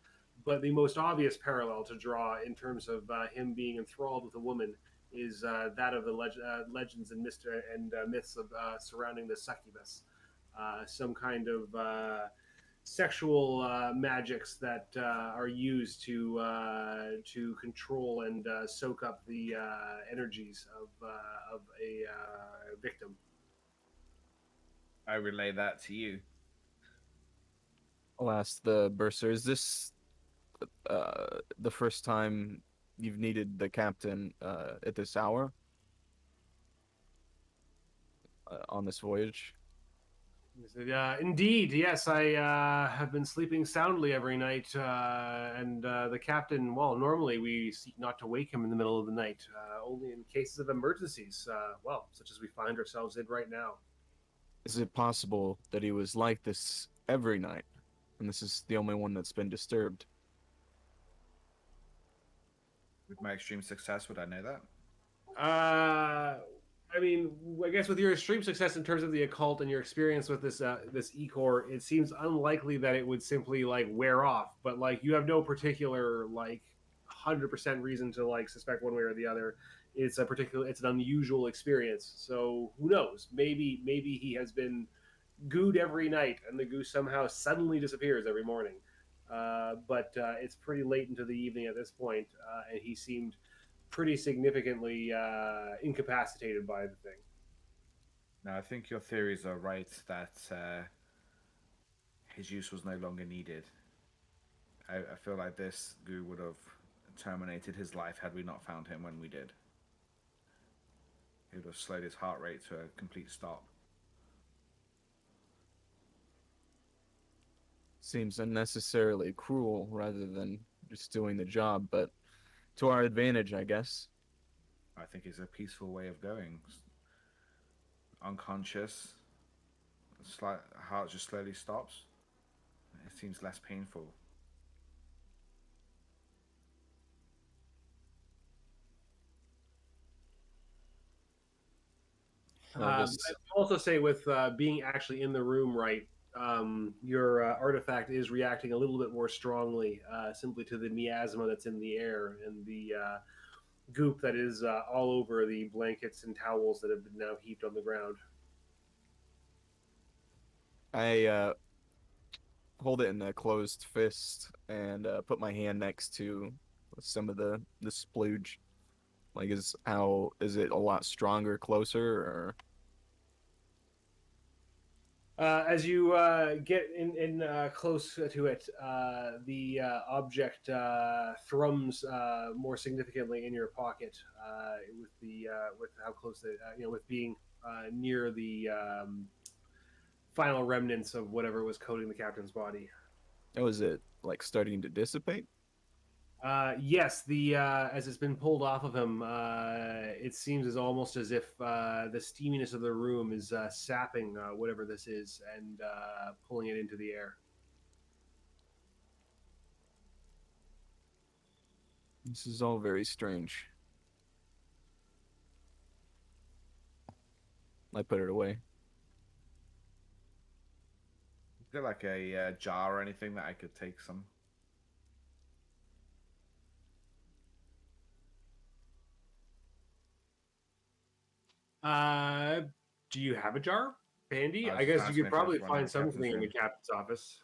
But the most obvious parallel to draw in terms of him being enthralled with a woman is that of the legends and myths of surrounding the succubus, some kind of sexual magics that are used to control and soak up the energies of a victim. I relay that to you. I'll ask the bursar, is this the first time you've needed the captain at this hour on this voyage? He said, indeed, yes, I have been sleeping soundly every night, and the captain, well, normally we seek not to wake him in the middle of the night, only in cases of emergencies, well, such as we find ourselves in right now. Is it possible that he was like this every night, and this is the only one that's been disturbed? With my extreme success, would I know that? I mean, I guess with your extreme success in terms of the occult and your experience with this Ecor, it seems unlikely that it would simply like wear off. But like, you have no particular like 100% reason to like suspect one way or the other. It's it's an unusual experience. So who knows? Maybe he has been gooed every night, and the goo somehow suddenly disappears every morning. But it's pretty late into the evening at this point, and he seemed pretty significantly incapacitated by the thing. No, I think your theories are right that his use was no longer needed. I feel like this goo would have terminated his life had we not found him when we did. He would have slowed his heart rate to a complete stop. Seems unnecessarily cruel rather than just doing the job, but to our advantage, I guess. I think it's a peaceful way of going. Unconscious, slight heart just slowly stops. It seems less painful. Well, this I'd also say with being actually in the room, right, your artifact is reacting a little bit more strongly simply to the miasma that's in the air and the goop that is all over the blankets and towels that have been now heaped on the ground. I hold it in a closed fist and put my hand next to some of the splooge. Like, is it a lot stronger, closer, or? As you get in close to it, the object thrums more significantly in your pocket with how close with being near the final remnants of whatever was coating the captain's body. Oh, is it like starting to dissipate? Yes, the as it's been pulled off of him, it seems as almost as if the steaminess of the room is sapping whatever this is and pulling it into the air. This is all very strange. I put it away. Is there like a jar or anything that I could take some? Uh, do you have a jar handy? I was I just guess you asking could if there was probably one in find the captain's something in the room. captain's office.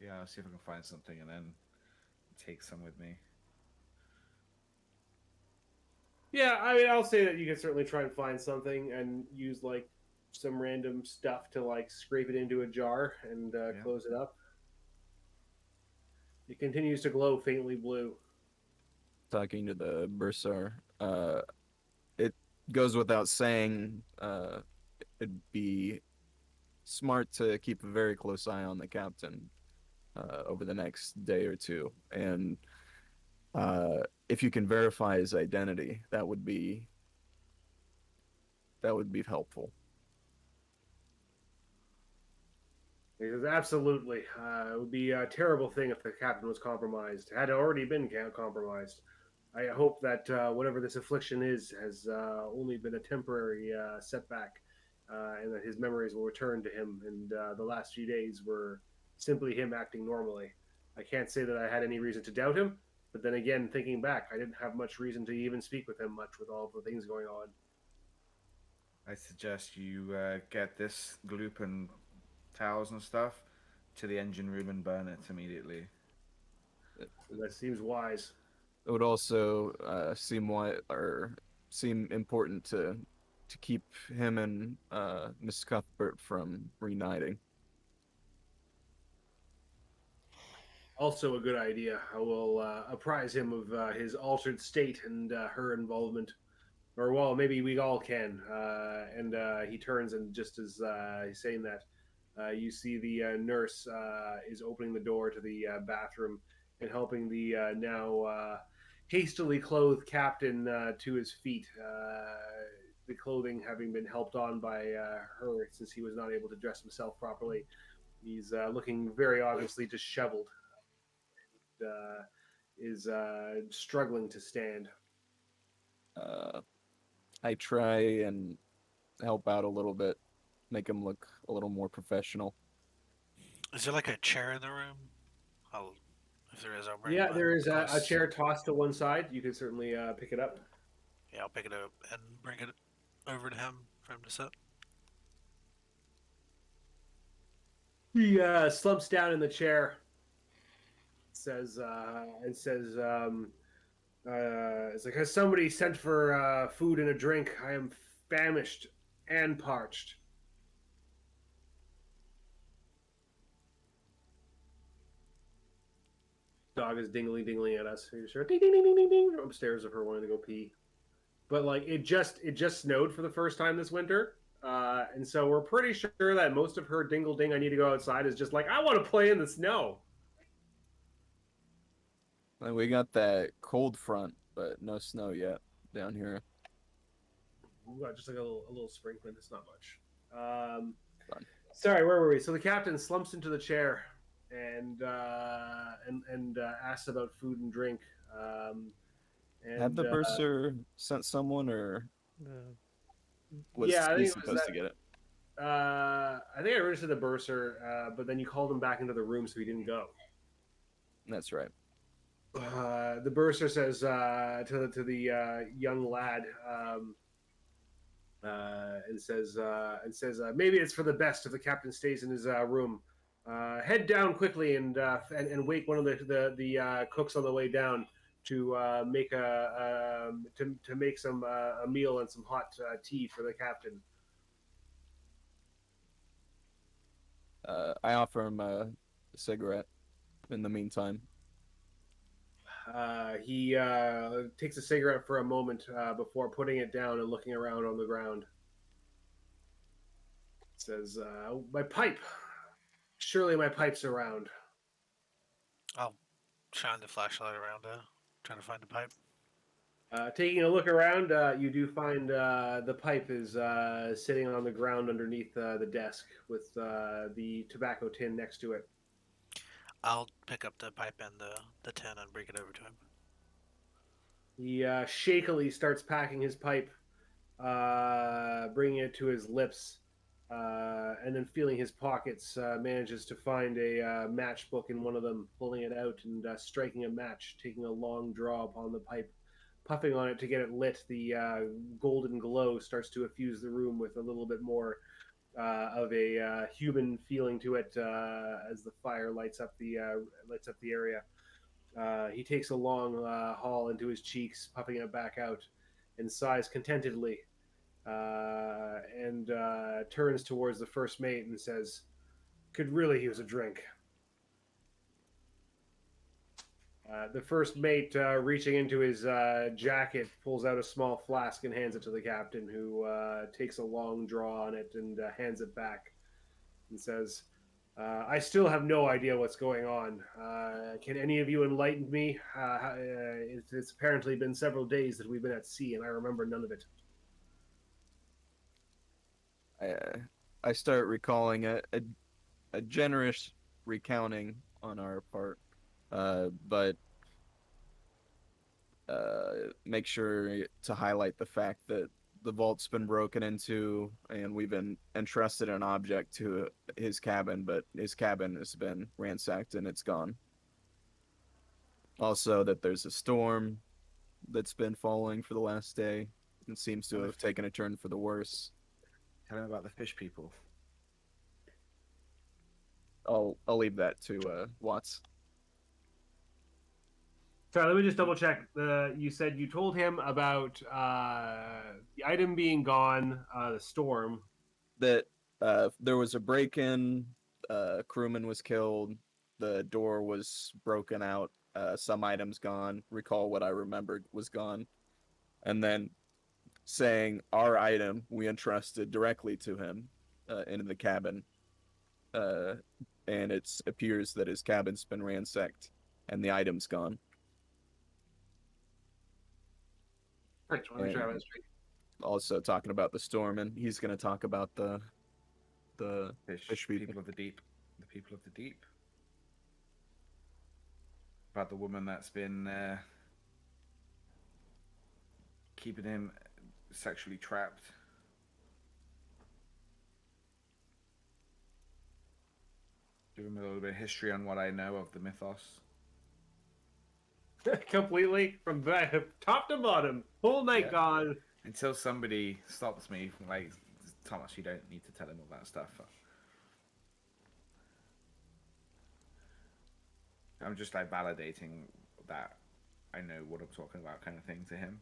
Yeah, I'll see if I can find something and then take some with me. Yeah, I mean, I'll say that you can certainly try and find something and use like some random stuff to like scrape it into a jar and close it up. It continues to glow faintly blue. Talking to the bursar, it goes without saying, it'd be smart to keep a very close eye on the captain over the next day or two, and if you can verify his identity, that would be helpful. He says, absolutely. It would be a terrible thing if the captain was compromised. Had already been compromised. I hope that whatever this affliction is has only been a temporary setback, and that his memories will return to him. And the last few days were simply him acting normally. I can't say that I had any reason to doubt him, but then again, thinking back, I didn't have much reason to even speak with him much with all the things going on. I suggest you get this gloop and towels and stuff to the engine room and burn it immediately. That seems wise. It would also seem important to keep him and Miss Cuthbert from reuniting. Also a good idea. I will apprise him of his altered state and her involvement. or well, maybe we all can. And he turns, and just as he's saying that, you see the nurse is opening the door to the bathroom and helping the now hastily clothed captain to his feet. The clothing having been helped on by her since he was not able to dress himself properly. He's looking very obviously disheveled. Is struggling to stand. Uh, I try and help out a little bit, make him look a little more professional. Is there like a chair in the room? I'll, if there is, I'll bring Yeah, one there is a close. chair tossed to one side. You can certainly pick it up. Yeah, I'll pick it up and bring it over to him for him to sit. He slumps down in the chair. Says it's like, has somebody sent for food and a drink? I am famished and parched. Dog is dingling at us. You're sure, ding ding ding ding ding upstairs of her wanting to go pee. But like it just snowed for the first time this winter. And so we're pretty sure that most of her dingle ding I need to go outside is just like, I want to play in the snow. And we got that cold front, but no snow yet down here. We got just like a little sprinkling. It's not much. Fun. Sorry, where were we? So the captain slumps into the chair and asks about food and drink. Had the bursar sent someone, or was yeah, I he think supposed to get it? I think I registered the bursar, but then you called him back into the room, so he didn't go. That's right. The bursar says to the young lad, and says maybe it's for the best if the captain stays in his room. Head down quickly and wake one of the cooks on the way down to make to make some a meal and some hot tea for the captain. I offer him a cigarette in the meantime. He takes a cigarette for a moment before putting it down and looking around on the ground. Says, my pipe. Surely my pipe's around. I'll shine the flashlight around, trying to find a pipe. Taking a look around, you do find the pipe is sitting on the ground underneath the desk with the tobacco tin next to it. I'll pick up the pipe and the tin and bring it over to him. He shakily starts packing his pipe, bringing it to his lips, and then feeling his pockets, manages to find a matchbook in one of them, pulling it out and striking a match, taking a long draw upon the pipe. Puffing on it to get it lit, the golden glow starts to effuse the room with a little bit more of a human feeling to it as the fire lights up the area. He takes a long haul into his cheeks, puffing it back out, and sighs contentedly, and turns towards the first mate and says, "Could really use a drink." The first mate, reaching into his jacket, pulls out a small flask and hands it to the captain, who takes a long draw on it and hands it back and says, I still have no idea what's going on. Can any of you enlighten me? It's apparently been several days that we've been at sea, and I remember none of it. I start recalling a generous recounting on our part, but make sure to highlight the fact that the vault's been broken into and we've been entrusted an object to his cabin, but his cabin has been ransacked and it's gone. Also, that there's a storm that's been falling for the last day and seems to have taken a turn for the worse. Tell him about the fish people. I'll leave that to Watts. Sorry, let me just double check. You said you told him about the item being gone, the storm. That there was a break-in, crewman was killed, the door was broken out, some items gone. Recall what I remembered was gone. And then saying our item we entrusted directly to him in the cabin, uh, and it appears that his cabin's been ransacked and the item's gone. I just want to make sure I have it straight. Also talking about the storm, and he's going to talk about the fish people. People of the deep. The people of the deep. About the woman that's been keeping him sexually trapped. Give him a little bit of history on what I know of the mythos. Completely from top to bottom, whole night Yeah. gone. Until somebody stops me, like, Thomas, you don't need to tell him all that stuff. I'm just like validating that I know what I'm talking about, kind of thing, to him.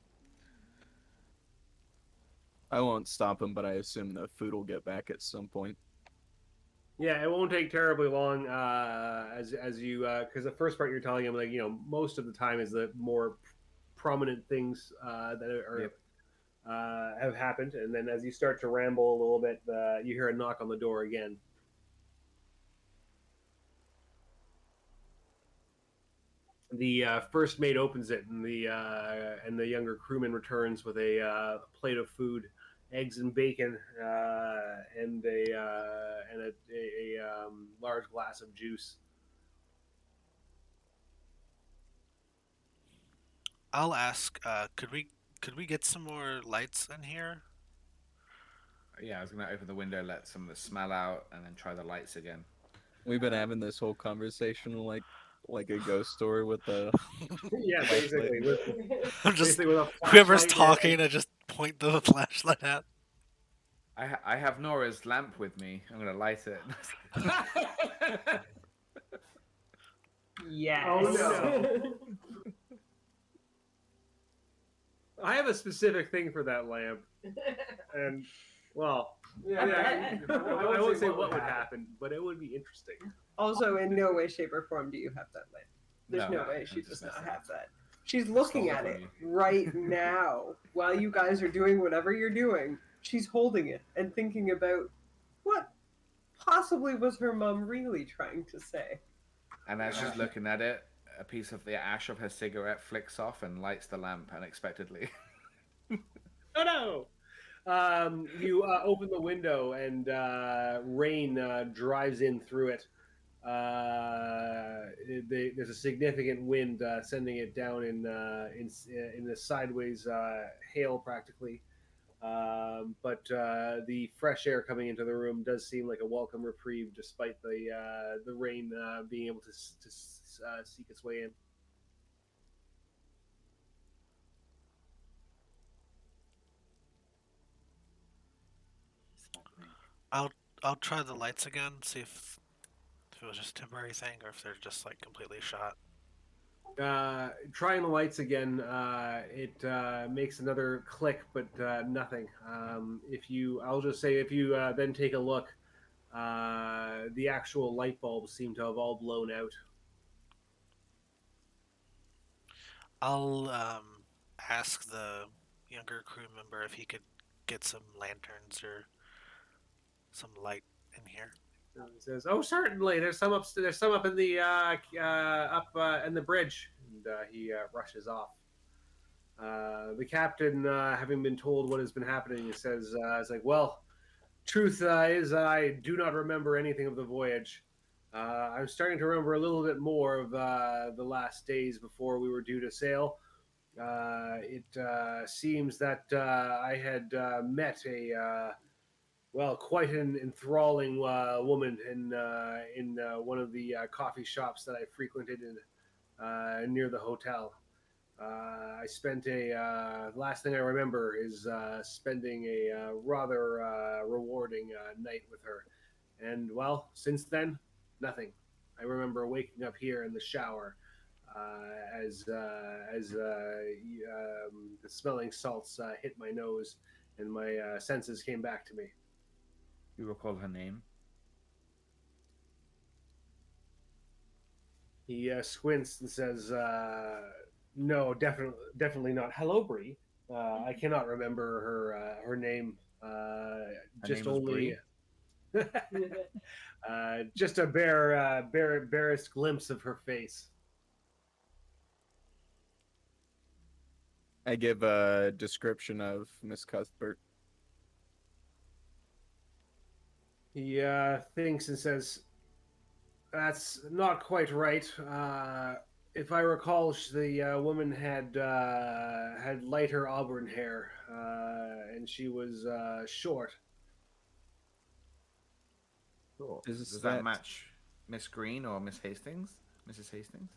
I won't stop him, but I assume the food will get back at some point. Yeah, it won't take terribly long as you because the first part you're telling him, like, you know, most of the time is the more prominent things that are Yep. have happened, and then as you start to ramble a little bit, you hear a knock on the door again. The first mate opens it, and the younger crewman returns with a plate of food, eggs and bacon, and a large glass of juice. I'll ask. Could we get some more lights in here? Yeah, I was gonna open the window, let some of the smell out, and then try the lights again. We've been having this whole conversation like a ghost story with the Yeah, basically. I'm just Basically with a whoever's flashlight talking, I just point the flashlight at. I have Nora's lamp with me. I'm gonna light it. Yes. Oh, no. I have a specific thing for that lamp, and well, Yeah, I won't say what would happen, but it would be interesting. Also, in no way, shape, or form do you have that lamp. There's no way I'm she just does not messing. have that. She's looking Stole it at from it you. right now while you guys are doing whatever you're doing. She's holding it and thinking about what possibly was her mom really trying to say. And as she's looking at it, a piece of the ash of her cigarette flicks off and lights the lamp unexpectedly. Oh no! You open the window, and rain drives in through it. There's a significant wind sending it down in the sideways hail practically. But the fresh air coming into the room does seem like a welcome reprieve, despite the rain being able to seek its way in. I'll try the lights again. See if it was just a temporary thing or if they're just like completely shot. Trying the lights again, it makes another click, but nothing. I'll just say, if you then take a look, the actual light bulbs seem to have all blown out. I'll ask the younger crew member if he could get some lanterns or some light in here. And he says, "Oh, certainly. There's some up. There's some up in the in the bridge." And he rushes off. The captain, having been told what has been happening, he says, "It's like, well, truth is, I do not remember anything of the voyage. I'm starting to remember a little bit more of the last days before we were due to sail. It seems that I had met quite an enthralling woman in one of the coffee shops that I frequented near the hotel. I spent last thing I remember is spending a rather rewarding night with her. And, well, since then, nothing. I remember waking up here in the shower as the smelling salts hit my nose and my senses came back to me." You recall her name? He squints and says, "No, definitely not. Hello, Bree. I cannot remember her name. Her Just name was only Bree. just a barest glimpse of her face. I give a description of Miss Cuthbert. He thinks and says, "That's not quite right. If I recall, the woman had lighter auburn hair, and she was short." Cool. Is Does that that- match Miss Green or Miss Hastings? Mrs. Hastings?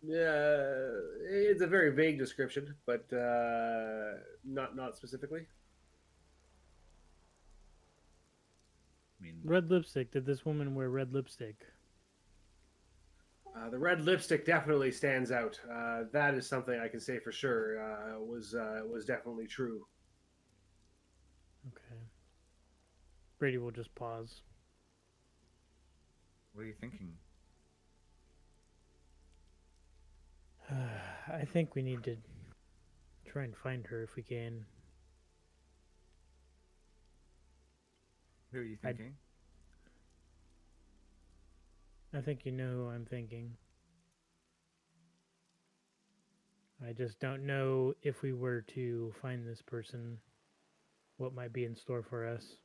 It's a very vague description, but not specifically. I mean, Red lipstick. Did this woman wear red lipstick? The red lipstick definitely stands out. That is something I can say for sure. Was definitely true. Okay. Brady will just pause. what are you thinking? I think we need to try and find her if we can. Who are you I- thinking? I think you know who I'm thinking. I just don't know if we were to find this person, what might be in store for us.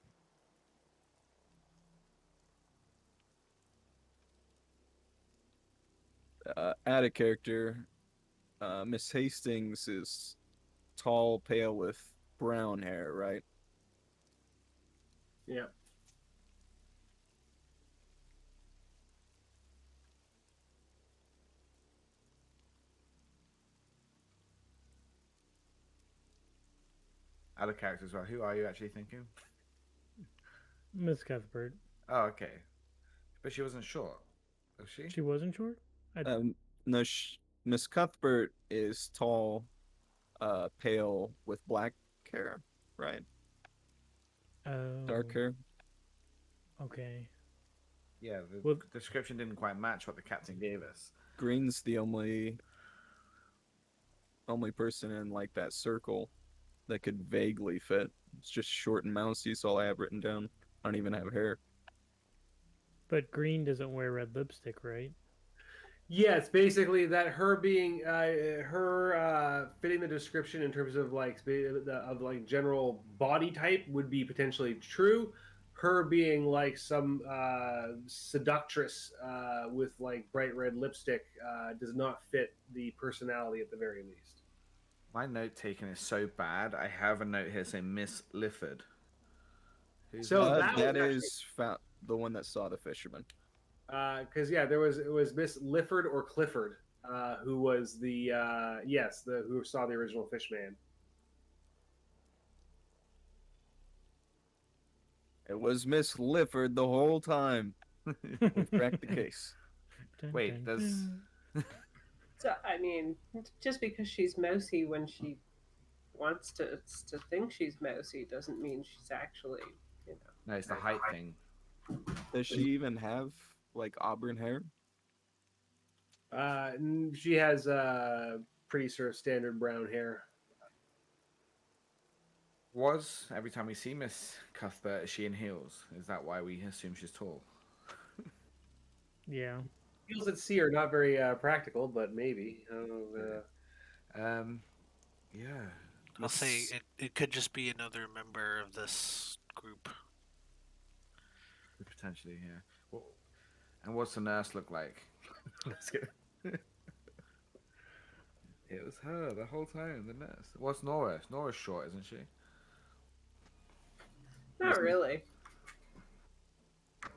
Add a character. Miss Hastings is tall, pale, with brown hair, right? Yeah. Other characters as well. Who are you actually thinking? Miss Cuthbert. Oh, okay. But she wasn't short, was she? She wasn't short? No, Miss Cuthbert is tall, pale, with black hair, right? Oh. Dark hair. Okay. Yeah, the Well- description didn't quite match what the captain gave us. Green's the only person in like that circle that could vaguely fit. It's just short and mousy, so all I have written down. I don't even have hair. But Green doesn't wear red lipstick, right? Yeah, it's basically that her being her fitting the description in terms of like general body type would be potentially true. Her being like some seductress with like bright red lipstick does not fit the personality at the very least. My note taking is so bad. I have a note here saying Miss Lifford. Who's So Miss that Lifford? was actually- is the one that saw the fisherman. Because it was Miss Lifford or Clifford who was the who saw the original Fishman. It was Miss Lifford the whole time. We've cracked the case. Dun, Wait, dun, does dun. So I mean, just because she's mousy when she wants to think she's mousy doesn't mean she's actually, you know. no? It's the height thing. Does she even have like auburn hair? She has pretty sort of standard brown hair. Was every time we see Miss Cuthbert, is she in heels? Is that why we assume she's tall? Yeah. Heels at sea are not very practical, but maybe. I don't know, Yeah. I'll say it could just be another member of this group. Potentially, yeah. Well, and what's the nurse look like? Let's go. It was her the whole time, the nurse. What's Nora? Nora's short, isn't she? Not really.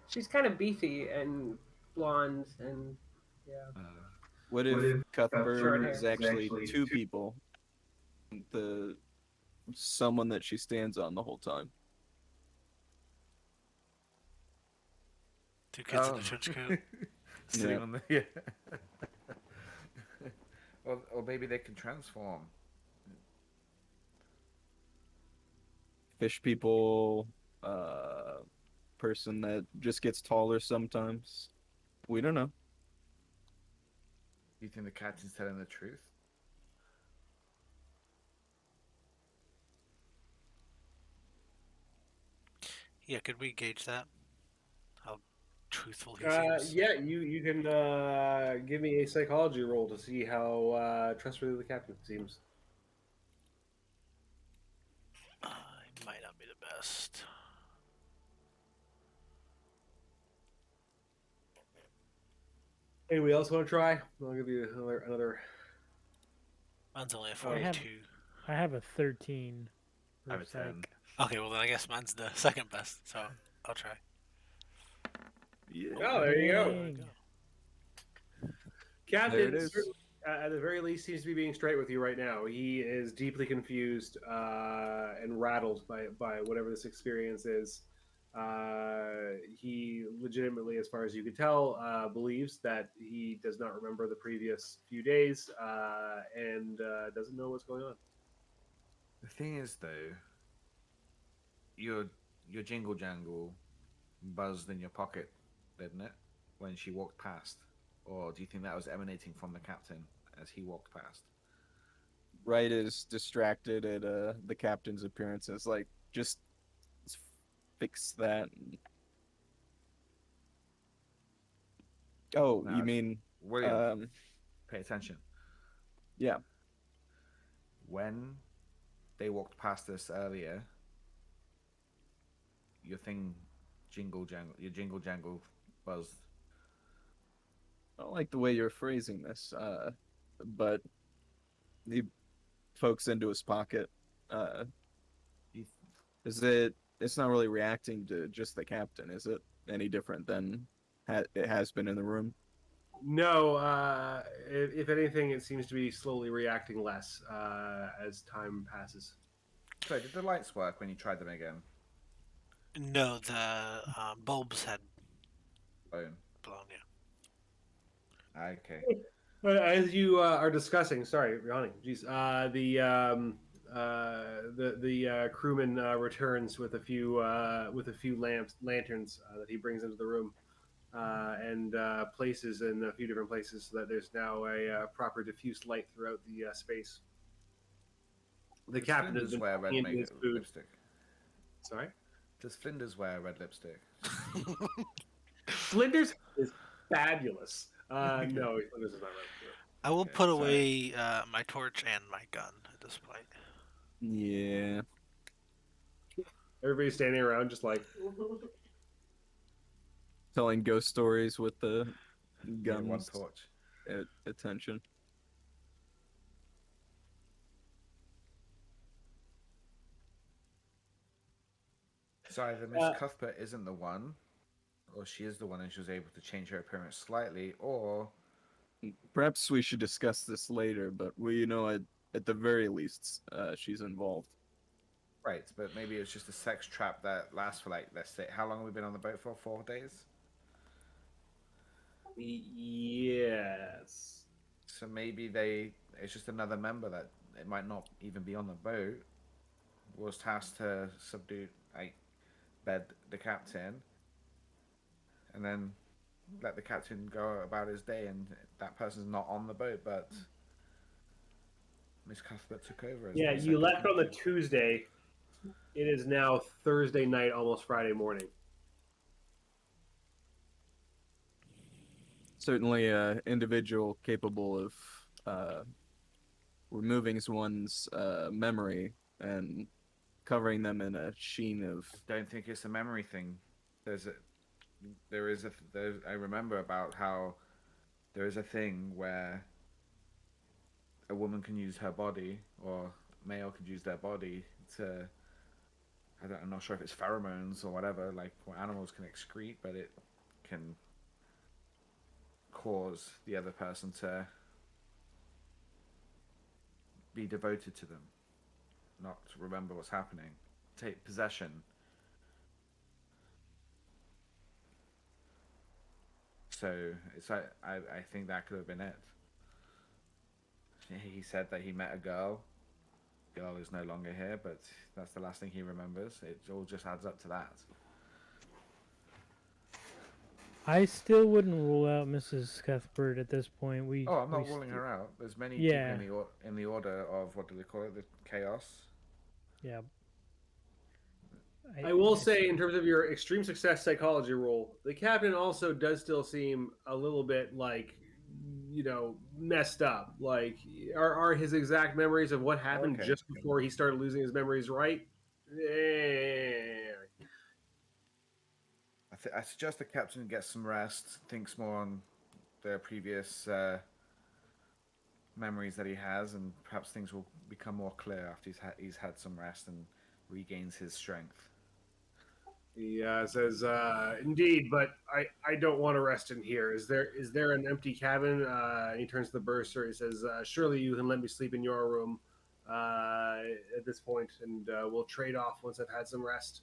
She's kind of beefy and blonde and yeah. What if Cuthbert Short is hair. actually two people? The someone that she stands on the whole time. Two kids in Oh. a trench coat. Sitting Yeah. on the or maybe they can transform. Fish people, person that just gets taller sometimes. We don't know. Do you think the captain's telling the truth? Yeah, could we gauge that? How truthful he seems. Yeah, you can give me a psychology roll to see how trustworthy the captain seems. He might not be the best. Anybody else want to try? I'll give you another. Mine's only a Oh. I have- 42. I have a 13 I for have a 10. psych. Okay, well then I guess mine's the second best, so I'll try. Yeah. Oh, there you go. Dang. Captain, There it is. certainly, at the very least, seems to be being straight with you right now. He is deeply confused and rattled by whatever this experience is. He legitimately, as far as you can tell, believes that he does not remember the previous few days and doesn't know what's going on. The thing is, though, your jingle jangle buzzed in your pocket, didn't it, when she walked past? Or do you think that was emanating from the captain as he walked past? Wright is distracted at the captain's appearances. Like, just fix that. Oh, No, you mean William, pay attention. yeah. When they walked past us earlier, your jingle jangle buzzed. I don't like the way you're phrasing this, but he pokes into his pocket. You Is it? It's not really reacting to just the captain, is it? Any different than it has been in the room? No, if anything, it seems to be slowly reacting less as time passes. So, did the lights work when you tried them again? No, the bulbs had Bone. blown, yeah. Okay. As you are discussing, sorry, yawning. Jeez, the crewman returns with a few lanterns that he brings into the room and places in a few different places so that there's now a proper diffuse light throughout the space. The Does captain has Flinders been wear red into his food. lipstick? Sorry, Does Flinders wear red lipstick? Flinders is fabulous. No, Flinders is not right. I will Okay, put sorry. away my torch and my gun at this point. Yeah. Everybody's standing around just like. Telling ghost stories with the Yeah, one guns torch. at attention. So either Miss Cuthbert isn't the one, or she is the one and she was able to change her appearance slightly, or Perhaps we should discuss this later, but we at the very least, she's involved. right, but maybe it's just a sex trap that lasts for, like, let's say, how long have we been on the boat for? 4 days? Yes. So maybe it's just another member that it might not even be on the boat, was tasked to subdue, like, bed the captain, and then let the captain go about his day, and that person's not on the boat, but Miss Cuthbert took over. As Yeah, the you second left on the captain. Tuesday. It is now Thursday night, almost Friday morning. Certainly, an individual capable of removing one's memory and covering them in a sheen of. I don't think it's a memory thing. I remember about how there is a thing where a woman can use her body, or male can use their body to. I'm not sure if it's pheromones or whatever, like what animals can excrete, but it can cause the other person to be devoted to them, not remember what's happening, take possession. So it's like I think that could have been it. He said that he met a girl. Girl is no longer here, but that's the last thing he remembers. It all just adds up to that. I still wouldn't rule out Mrs. Cuthbert at this point. Oh, I'm not ruling her out. There's many Yeah. people in the order of, what do they call it? The chaos. Yeah. I will say, in terms of your extreme success psychology roll, the captain also does still seem a little bit like, messed up. Like, are his exact memories of what happened Okay. just before he started losing his memories right? I suggest the captain gets some rest, thinks more on the previous memories that he has, and perhaps things will become more clear after he's had some rest and regains his strength. He says, "Indeed, but I don't want to rest in here. Is there an empty cabin?" He turns to the bursar. He says, "Surely you can let me sleep in your room at this point, and we'll trade off once I've had some rest."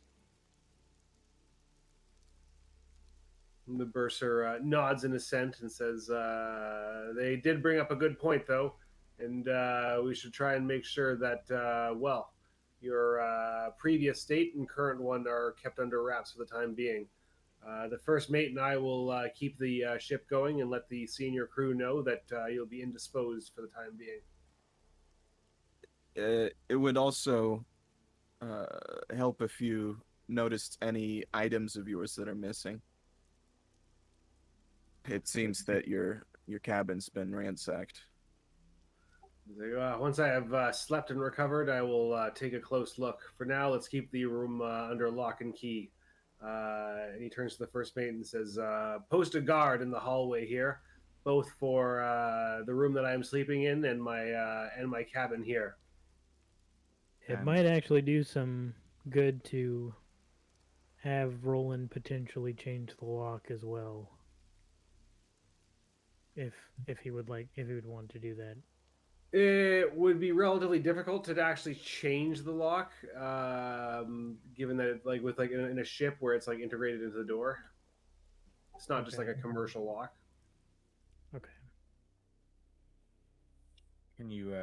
And the bursar nods in assent and says, "They did bring up a good point, though, and we should try and make sure that your previous state and current one are kept under wraps for the time being. The first mate and I will keep the ship going and let the senior crew know that you'll be indisposed for the time being." It would also help if you noticed any items of yours that are missing. It seems that your cabin's been ransacked. Once I have slept and recovered, I will take a close look. For now, let's keep the room under lock and key. And he turns to the first mate and says, "Post a guard in the hallway here, both for the room that I am sleeping in and my cabin here." It might actually do some good to have Roland potentially change the lock as well. If he would want to do that. It would be relatively difficult to actually change the lock, given that in a ship where it's like integrated into the door. It's not just like a commercial lock. Okay. Can you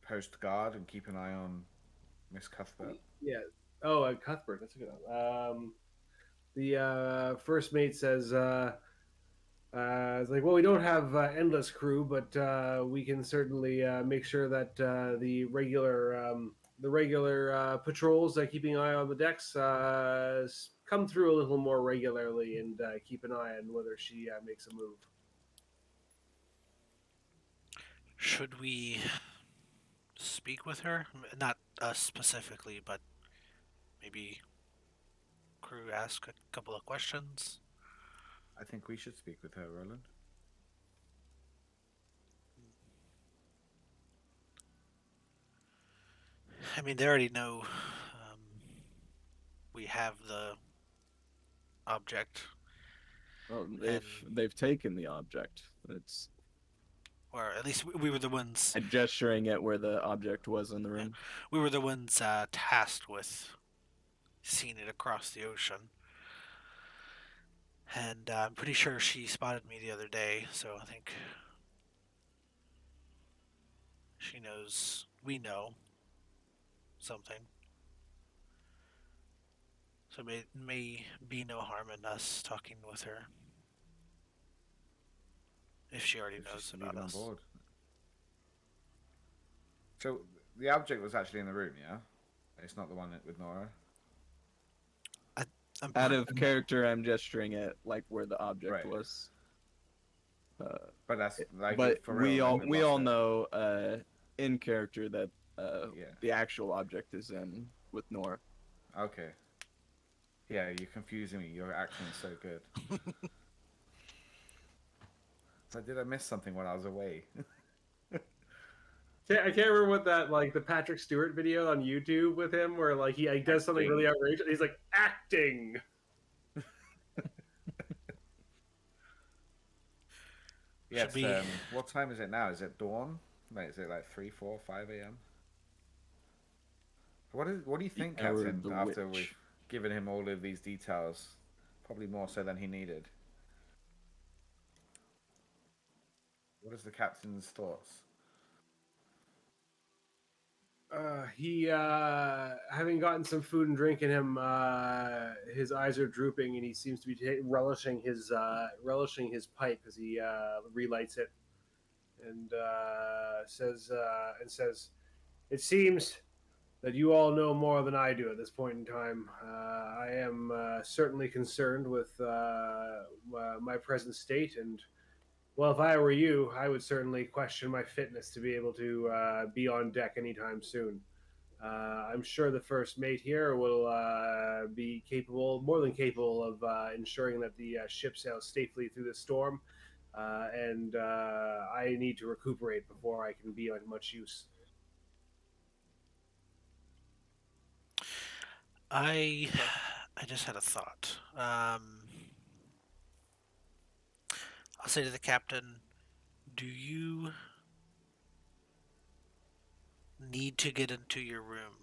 post guard and keep an eye on Miss Cuthbert? Yeah. Oh, Cuthbert. That's a good one. The first mate says, "It's like, well, we don't have endless crew, but we can certainly make sure that the regular patrols keeping an eye on the decks come through a little more regularly and keep an eye on whether she makes a move." Should we speak with her? Not us specifically, but maybe crew ask a couple of questions. I think we should speak with her, Roland. I mean, they already know we have the object, Well, they've taken the object. It's or at least we were the ones. and gesturing at where the object was in the room. We were the ones tasked with seeing it across the ocean. And I'm pretty sure she spotted me the other day, so I think she knows we know something. So it may be no harm in us talking with her. If she already knows about us. Board. So the object was actually in the room, yeah? It's not the one with Nora? Out of character, I'm gesturing at like where the object was. But that's like. But for we real, all know in character that the actual object is in with Nora. Okay. Yeah, you're confusing me. Your accent is so good. So did I miss something when I was away? I can't remember what that the Patrick Stewart video on YouTube with him where he does something really outrageous. He's like acting. Yes. What time is it now? Is it dawn? Like, is it like 3, 4, 5 a.m.? What do you think, Captain? After we've given him all of these details, probably more so than he needed. What is the captain's thoughts? He having gotten some food and drink in him, his eyes are drooping, and he seems to be relishing his pipe as he relights it, and says, "It seems that you all know more than I do at this point in time. I am certainly concerned with my present state, and well, if I were you, I would certainly question my fitness to be able to be on deck anytime soon. I'm sure the first mate here will be capable, more than capable, of ensuring that the ship sails safely through the storm. And I need to recuperate before I can be of much use. I just had a thought. I'll say to the captain, do you need to get into your room?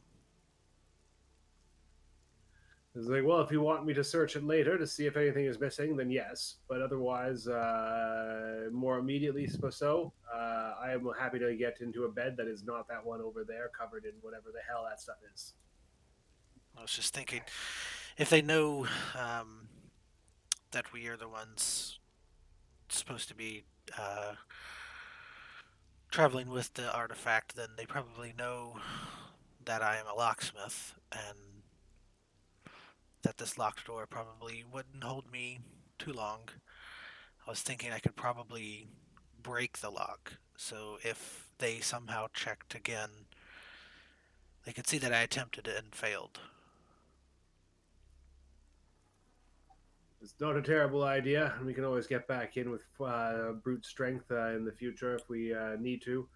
It's like, well, if you want me to search it later to see if anything is missing, then yes. But otherwise, more immediately, I am happy to get into a bed that is not that one over there, covered in whatever the hell that stuff is. I was just thinking, if they know that we are the ones supposed to be traveling with the artifact, then they probably know that I am a locksmith and that this locked door probably wouldn't hold me too long. I was thinking I could probably break the lock, so if they somehow checked again, they could see that I attempted it and failed. It's not a terrible idea, and we can always get back in with brute strength in the future if we need to.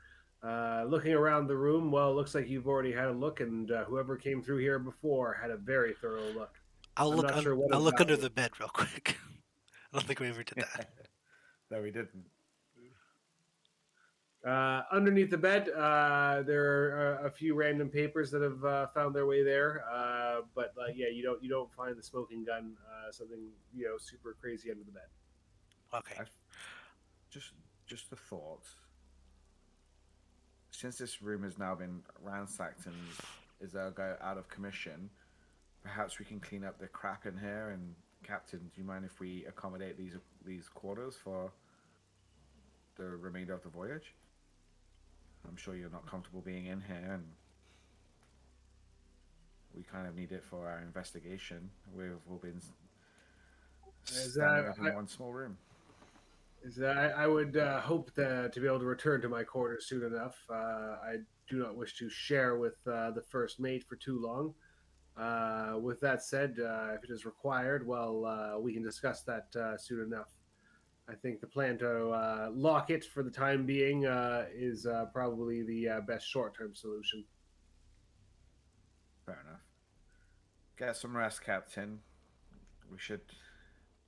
Looking around the room, well, it looks like you've already had a look, and whoever came through here before had a very thorough look. I'll I'm look. not sure what I'll of look that under was. the bed real quick. I don't think we ever did that. No, we didn't. Underneath the bed, there are a few random papers that have found their way there, but yeah, you don't find the smoking gun, something super crazy under the bed. Okay. Just just a thought. Since this room has now been ransacked and is out of commission, perhaps we can clean up the crap in here. And Captain, do you mind if we accommodate these quarters for the remainder of the voyage? I'm sure you're not comfortable being in here, and we kind of need it for our investigation. We've all been standing up in one small room. I would hope to be able to return to my quarters soon enough. I do not wish to share with the first mate for too long. With that said, if it is required, well, we can discuss that soon enough. I think the plan to lock it for the time being is probably the best short-term solution. Fair enough. Get some rest, Captain. We should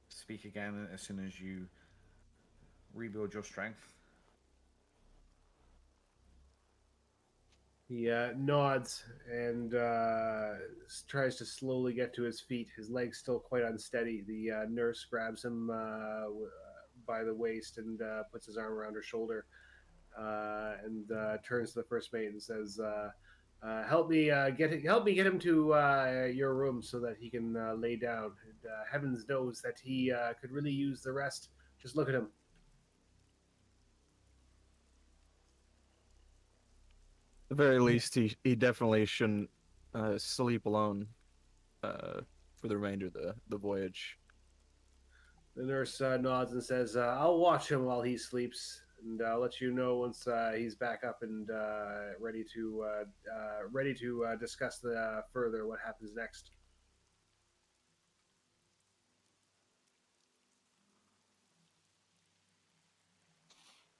speak again as soon as you rebuild your strength. He nods and tries to slowly get to his feet. His legs still quite unsteady. The nurse grabs him by the waist and puts his arm around her shoulder and turns to the first mate and says, help me get him to your room so that he can lay down. And, heavens knows that he could really use the rest. Just look at him. At the very least, he definitely shouldn't sleep alone for the remainder of the voyage. The nurse nods and says, I'll watch him while he sleeps, and I'll let you know once he's back up and ready to discuss further what happens next.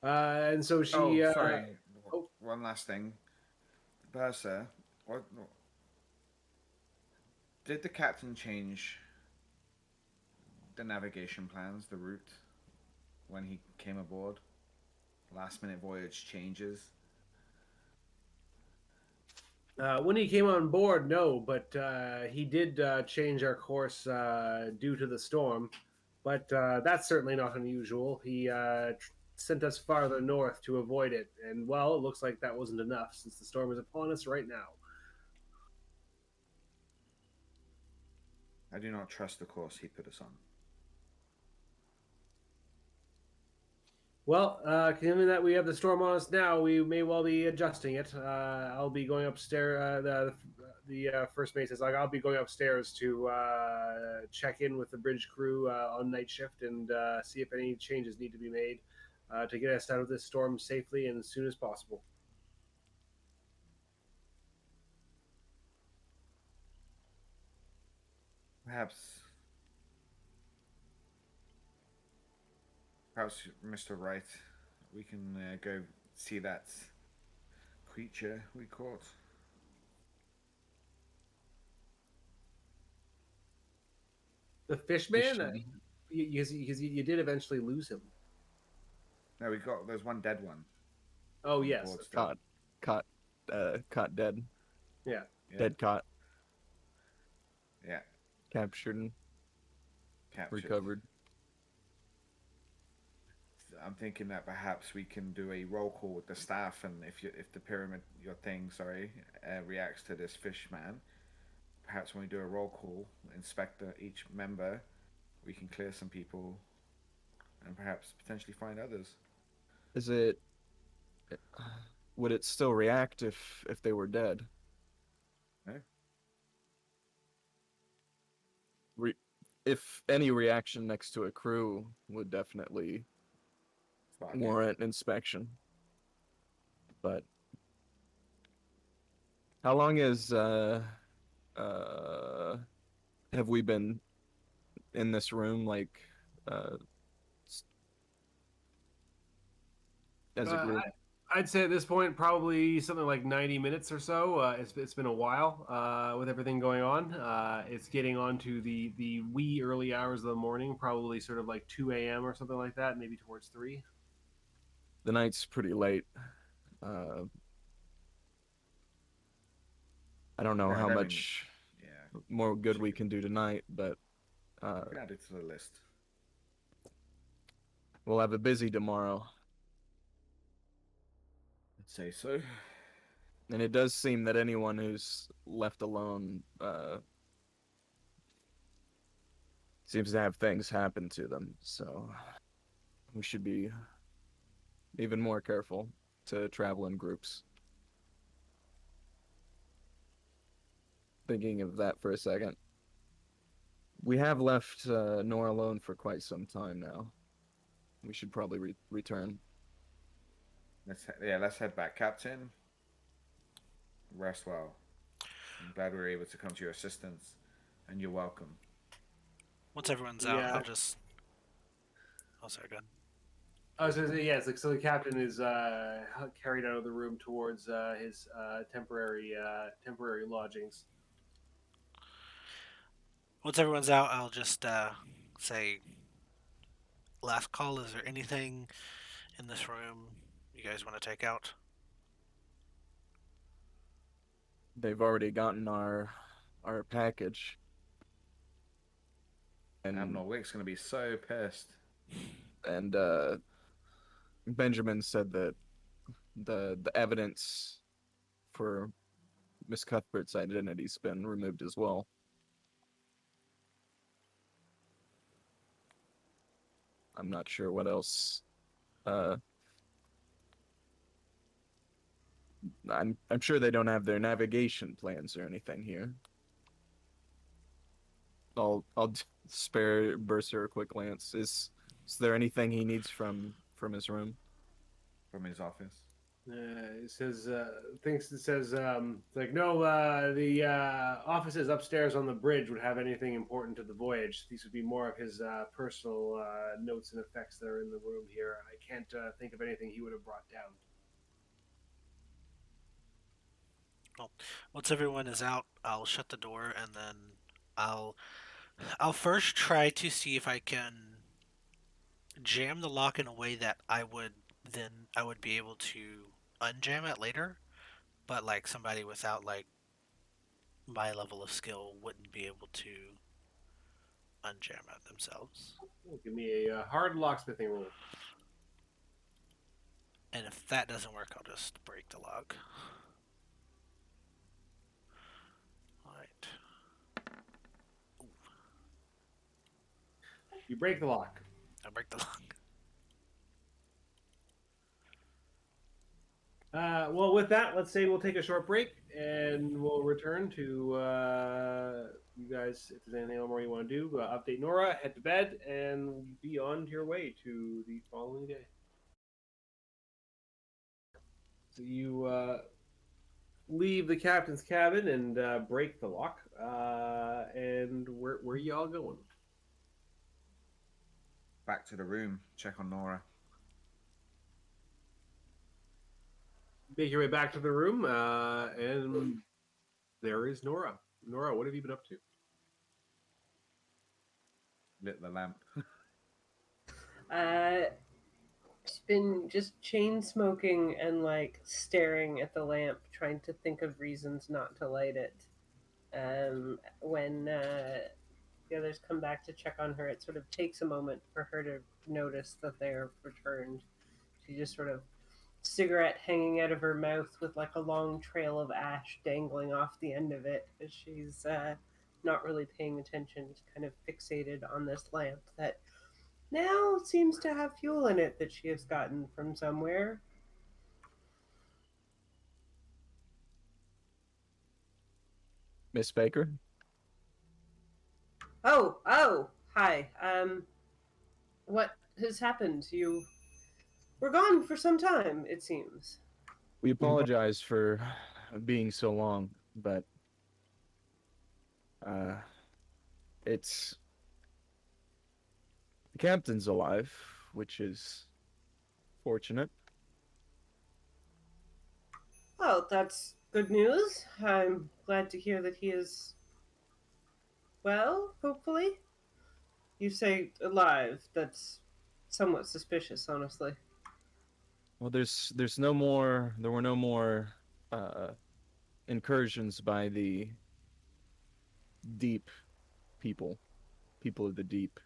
And so she... sorry. One last thing. Bersa, what did the captain change the navigation plans, the route, when he came aboard? Last minute voyage changes. When he came on board, no, but he did change our course due to the storm. But that's certainly not unusual. He sent us farther north to avoid it, and well, it looks like that wasn't enough since the storm is upon us right now. I do not trust the course he put us on. Well, given that we have the storm on us now, we may well be adjusting it. I'll be going upstairs. The first mate says, like, I'll be going upstairs to check in with the bridge crew on night shift and see if any changes need to be made to get us out of this storm safely and as soon as possible. Perhaps, Mr. Wright, we can go see that creature we caught. The fish man, because you did eventually lose him. No, there's one dead one. Oh on the yes, board still. Caught dead. yeah. Dead caught. Yeah, Captured and captured. recovered. I'm thinking that perhaps we can do a roll call with the staff, and if the pyramid, reacts to this fish man, perhaps when we do a roll call, inspect each member, we can clear some people, and perhaps potentially find others. Is it? Would it still react if they were dead? No. If any reaction next to a crew would definitely Fuck it. warrant inspection. But how long have we been in this room, like as a group? I'd say at this point probably something like 90 minutes or so. It's been a while with everything going on. It's getting on to the wee early hours of the morning, probably sort of like 2 a.m. or something like that, maybe towards 3. The night's pretty late. I don't know Yeah, I how don't much Yeah, more good we can do tonight, but we can add it to the list. we'll have a busy tomorrow. I'd say so. And it does seem that anyone who's left alone seems to have things happen to them. So we should be even more careful to travel in groups. Thinking of that for a second. We have left Nora alone for quite some time now. We should probably return. Let's head back, Captain. Rest well. I'm glad we were able to come to your assistance, and you're welcome. Once everyone's out, Yeah. I'll just. Oh, sorry, go ahead. I was going to say, yes, like, so the captain is carried out of the room towards his temporary lodgings. Once everyone's out, I'll just say, last call. Is there anything in this room you guys want to take out? They've already gotten our package. And Admiral Wick's gonna be so pissed. And Benjamin said that the evidence for Miss Cuthbert's identity's been removed as well. I'm not sure what else. I'm sure they don't have their navigation plans or anything here. I'll spare Bursar a quick glance. Is there anything he needs from his room? From his office. It says like, no, the offices upstairs on the bridge would have anything important to the voyage. These would be more of his personal notes and effects that are in the room here. I can't think of anything he would have brought down. Well, once everyone is out, I'll shut the door, and then I'll first try to see if I can jam the lock in a way that I would be able to unjam it later, but like somebody without like my level of skill wouldn't be able to unjam it themselves. Give me a hard locksmithing roll. And if that doesn't work, I'll just break the lock. Alright. You break the lock. I break the lock. Well, with that, let's say we'll take a short break and we'll return to you guys. If there's anything more you want to do, update Nora, head to bed, and be on your way to the following day. So you leave the captain's cabin and break the lock. And where are y'all going? Back to the room. Check on Nora. Make your way back to the room, and there is Nora. Nora, what have you been up to? Lit the lamp. It's been just chain smoking and like staring at the lamp, trying to think of reasons not to light it. When the others come back to check on her, it sort of takes a moment for her to notice that they're returned. She just sort of cigarette hanging out of her mouth with like a long trail of ash dangling off the end of it as she's not really paying attention, kind of fixated on this lamp that now seems to have fuel in it that she has gotten from somewhere. Miss Baker? Oh, hi. What has happened? You were gone for some time, it seems. We apologize for being so long, but it's the captain's alive, which is fortunate. Well, that's good news. I'm glad to hear that he is well, hopefully. You say alive. That's somewhat suspicious, honestly. Well, there's no more. There were no more incursions by the deep people of the deep.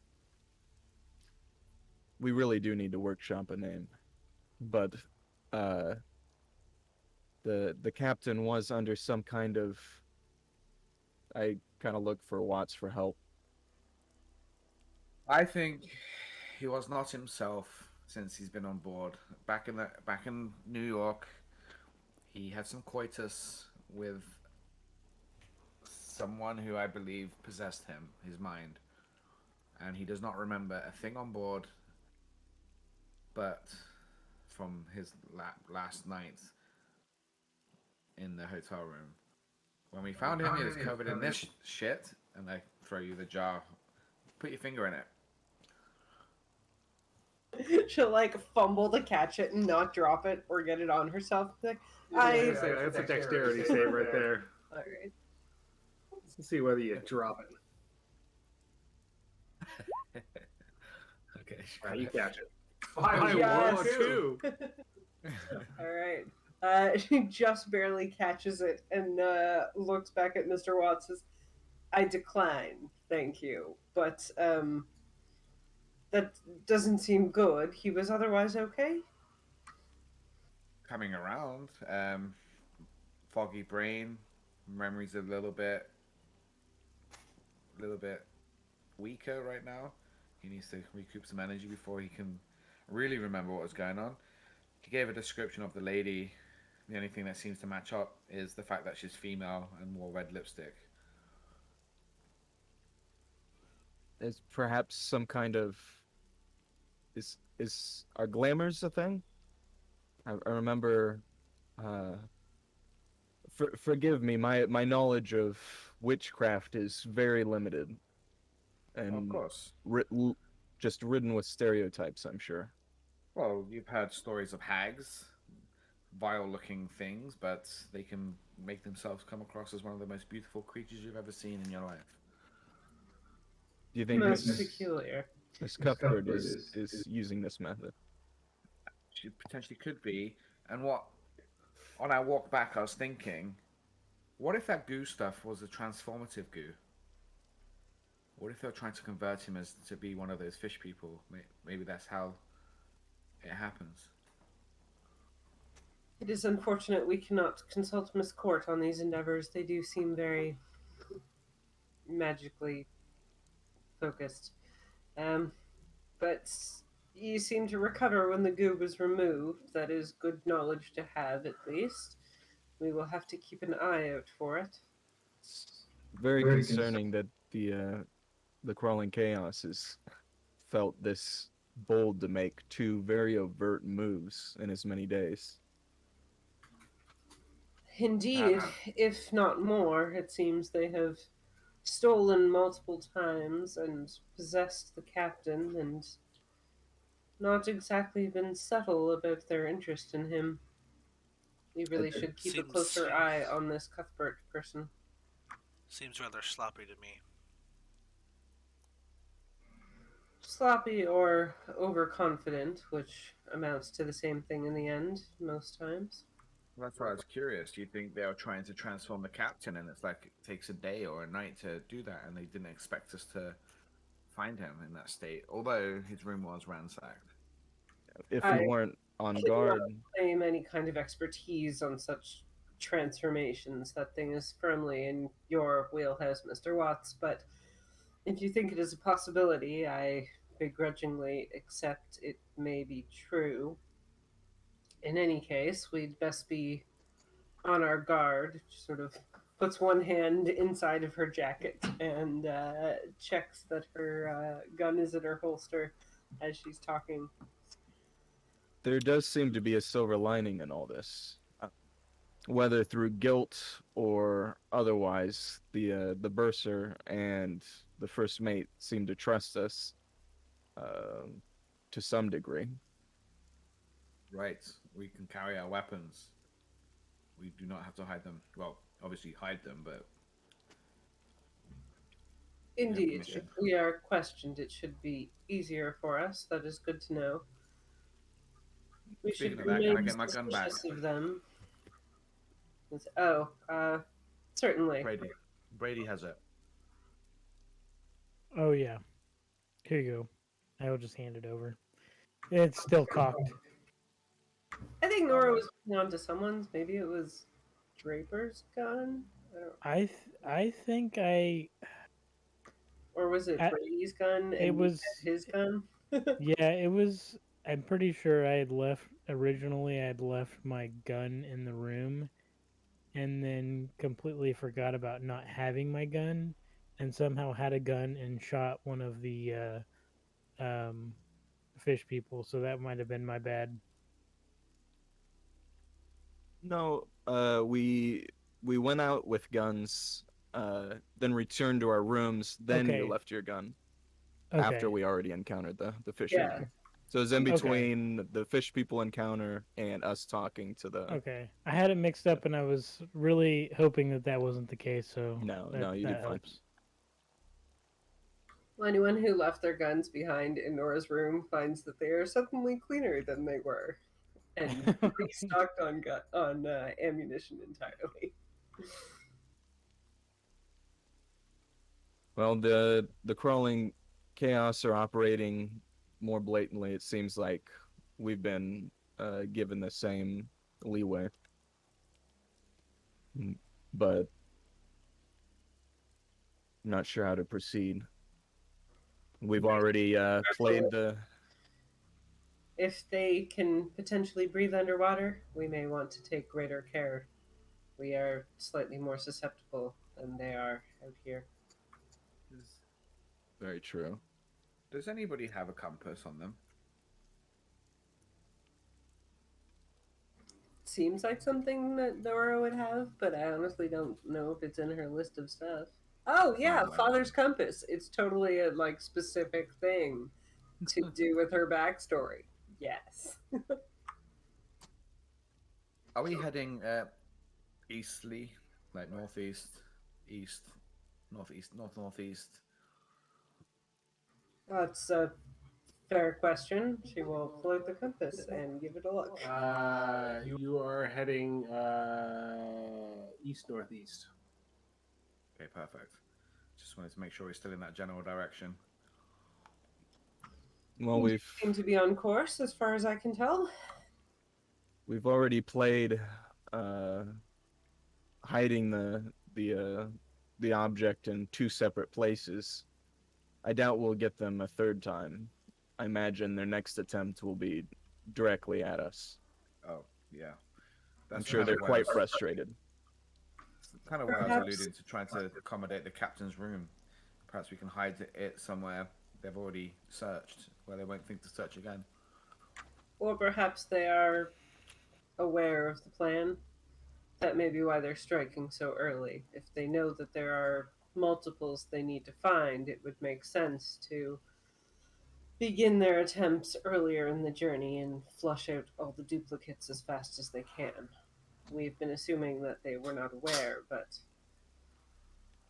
We really do need to workshop a name, but uh, the captain was under some kind of. I kind of look for Watts for help. I think he was not himself since he's been on board. Back in New York, he had some coitus with someone who I believe possessed him, his mind, and he does not remember a thing on board, but from his last night in the hotel room. When we found him, he was covered in this shit, and I throw you the jar. Put your finger in it. She'll like fumble to catch it and not drop it or get it on herself. Like, That's a dexterity save right there. All right. Let's see whether you drop it. Okay. You catch it. Yes. 1-2. All right. She just barely catches it and looks back at Mr. Watts. Says, "I decline, thank you, but that doesn't seem good. He was otherwise okay." Coming around, foggy brain, memories a little bit weaker right now. He needs to recoup some energy before he can really remember what was going on. He gave a description of the lady. The only thing that seems to match up is the fact that she's female and wore red lipstick. Is perhaps some kind of is are glamours a thing? I remember. Forgive me, my knowledge of witchcraft is very limited, and Of course. just ridden with stereotypes, I'm sure. Well, you've heard stories of hags, vile-looking things, but they can make themselves come across as one of the most beautiful creatures you've ever seen in your life. Do you think Most peculiar. Miss Cuthbert is using this method? She potentially could be. And on our walk back, I was thinking, what if that goo stuff was a transformative goo? What if they're trying to convert him to be one of those fish people? Maybe that's how it happens. It is unfortunate we cannot consult Miss Court on these endeavors. They do seem very magically focused. But You seem to recover when the goo was removed. That is good knowledge to have, at least. We will have to keep an eye out for it. It's very concerning that the crawling chaos has felt this bold to make two very overt moves in as many days. Indeed, if not more, it seems they have stolen multiple times and possessed the captain and not exactly been subtle about their interest in him. We really should keep a closer eye on this Cuthbert person. Seems rather sloppy to me. Sloppy or overconfident, which amounts to the same thing in the end, most times. That's why I was curious. Do you think they are trying to transform the captain, and it's like it takes a day or a night to do that, and they didn't expect us to find him in that state, although his room was ransacked? If I we weren't on cannot guard, claim any kind of expertise on such transformations. That thing is firmly in your wheelhouse, Mr. Watts, but if you think it is a possibility, I begrudgingly accept it may be true. In any case, we'd best be on our guard. She sort of puts one hand inside of her jacket and checks that her gun is in her holster as she's talking. there does seem to be a silver lining in all this. Whether through guilt or otherwise, the bursar and the first mate seem to trust us to some degree. Right. We can carry our weapons. We do not have to hide them. Well, obviously hide them, but Indeed, if permission. we are questioned, it should be easier for us. That is good to know. We Speaking should of that, can I remain get my gun back? suspicious of them. Certainly. Brady has it. Oh yeah. Here you go. I will just hand it over. It's still cocked. I think Nora was holding on to someone's. Maybe it was Draper's gun? I think I Or was it I- Brady's gun and it was his gun? yeah, it was. I'm pretty sure I had left my gun in the room and then completely forgot about not having my gun and somehow had a gun and shot one of the fish people, so that might have been my bad. No, we went out with guns, then returned to our rooms. Then you Okay. left your gun Okay. after we already encountered the fish Yeah. people. So it was in Okay. between the fish people encounter and us talking to the. Okay. I had it mixed up and I was really hoping that that wasn't the case, so No, that, you that did fine. helps. Well, anyone who left their guns behind in Nora's room finds that they are suddenly cleaner than they were and restocked on ammunition entirely. Well, the crawling chaos are operating more blatantly. It seems like we've been given the same leeway, but I'm not sure how to proceed. We've already played the. If they can potentially breathe underwater, we may want to take greater care. We are slightly more susceptible than they are out here. Very true. Does anybody have a compass on them? Seems like something that Nora would have, but I honestly don't know if it's in her list of stuff. Oh yeah, Fine. Father's compass. It's totally a specific thing to do with her backstory. Yes. Are we heading eastly, like northeast, east, northeast, northeast? That's a fair question. She will pull out the compass and give it a look. You are heading east northeast. Okay, perfect. Just wanted to make sure we're still in that general direction. Well, You seem to be on course, as far as I can tell. we've already played hiding the object in two separate places. I doubt we'll get them a third time. I imagine their next attempt will be directly at us. Oh, yeah. I'm That's sure kind they're of why quite frustrated. kind of why I was Perhaps, alluding to trying to accommodate the captain's room. Perhaps we can hide it somewhere they've already searched, where they won't think to search again. or perhaps they are aware of the plan. That may be why they're striking so early. If they know that there are multiples they need to find, it would make sense to begin their attempts earlier in the journey and flush out all the duplicates as fast as they can. We've been assuming that they were not aware, but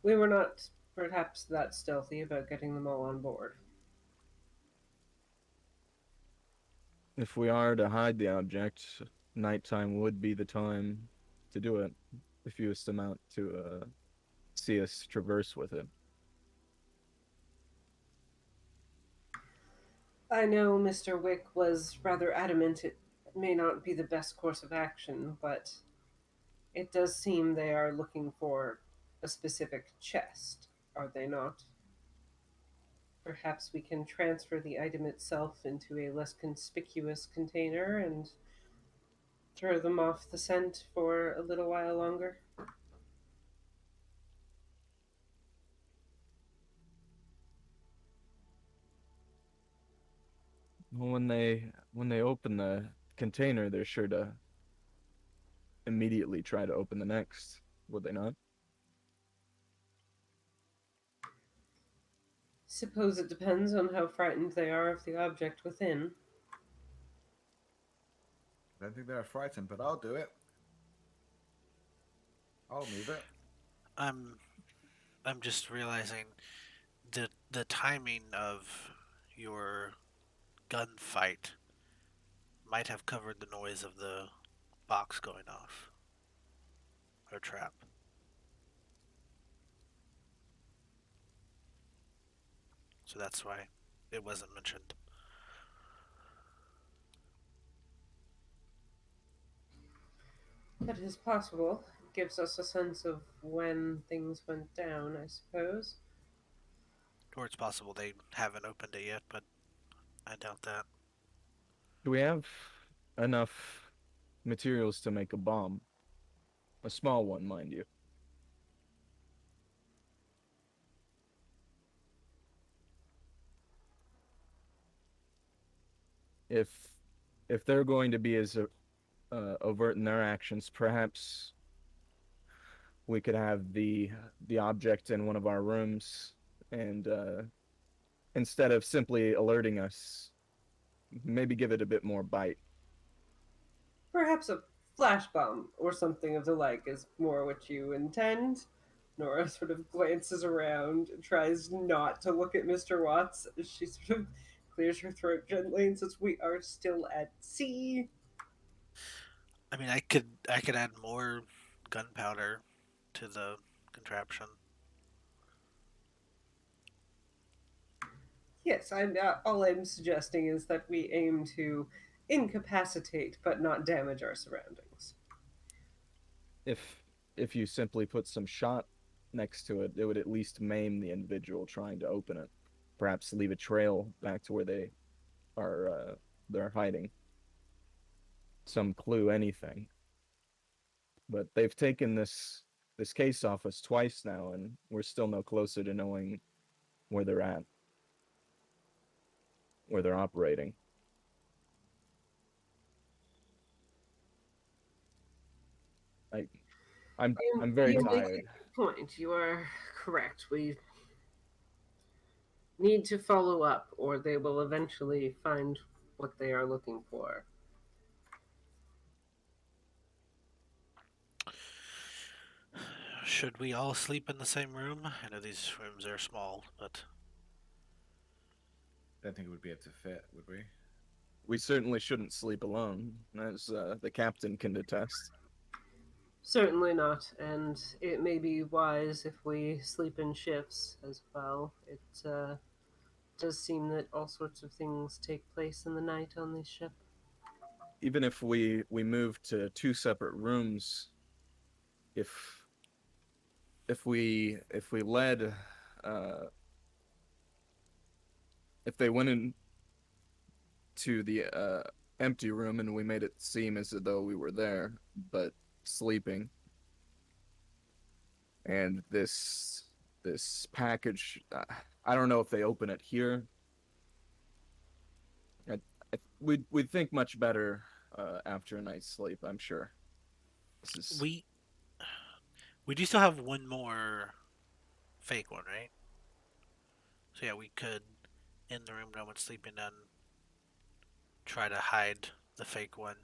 we were not perhaps that stealthy about getting them all on board. If we are to hide the object, nighttime would be the time to do it. The fewest amount to see us traverse with it. I know Mr. Wick was rather adamant it may not be the best course of action, but it does seem they are looking for a specific chest, are they not? Perhaps we can transfer the item itself into a less conspicuous container and throw them off the scent for a little while longer. Well, when they open the container, they're sure to immediately try to open the next, would they not? Suppose it depends on how frightened they are of the object within. I don't think they're frightened, but I'll do it. I'll move it. I'm I'm just realizing the timing of your gunfight might have covered the noise of the box going off or trap. So that's why it wasn't mentioned. That is possible. It gives us a sense of when things went down, I suppose. Or it's possible they haven't opened it yet, but I doubt that. Do we have enough materials to make a bomb? A small one, mind you. If if they're going to be as overt in their actions, perhaps we could have the object in one of our rooms, and instead of simply alerting us, maybe give it a bit more bite. Perhaps a flash bomb or something of the like is more what you intend. Nora sort of glances around and tries not to look at Mr. Watts as she sort of clears her throat gently and says, "We are still at sea." I mean, I could add more gunpowder to the contraption. Yes, all I'm suggesting is that we aim to incapacitate but not damage our surroundings. If if you simply put some shot next to it, it would at least maim the individual trying to open it. Perhaps leave a trail back to where are they're hiding. Some clue, anything. But they've taken this case off us twice now, and we're still no closer to knowing where they're at, where they're operating. I I'm very You make a tired. good point. You are correct. We need to follow up, or they will eventually find what they are looking for. Should we all sleep in the same room? I know these rooms are small, but Don't think it would be able to fit, would we? We certainly shouldn't sleep alone, as the captain can attest. Certainly not, and it may be wise if we sleep in shifts as well. It does seem that all sorts of things take place in the night on this ship. Even if we move to two separate rooms, if if we led uh if they went in to the empty room, and we made it seem as though we were there, but sleeping. And this package, I don't know if they open it here. We'd think much better after a night's sleep, I'm sure. This is We do still have one more fake one, right? So yeah, we could in the room no one's sleeping and try to hide the fake one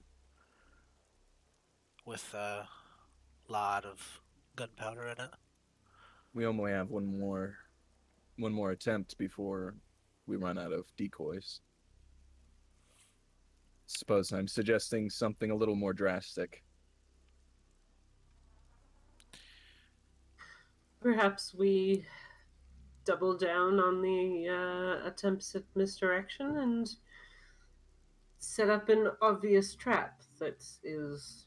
with a lot of gunpowder in it. we only have one more attempt before we run out of decoys. Suppose I'm suggesting something a little more drastic. Perhaps we double down on the attempts at misdirection and set up an obvious trap that is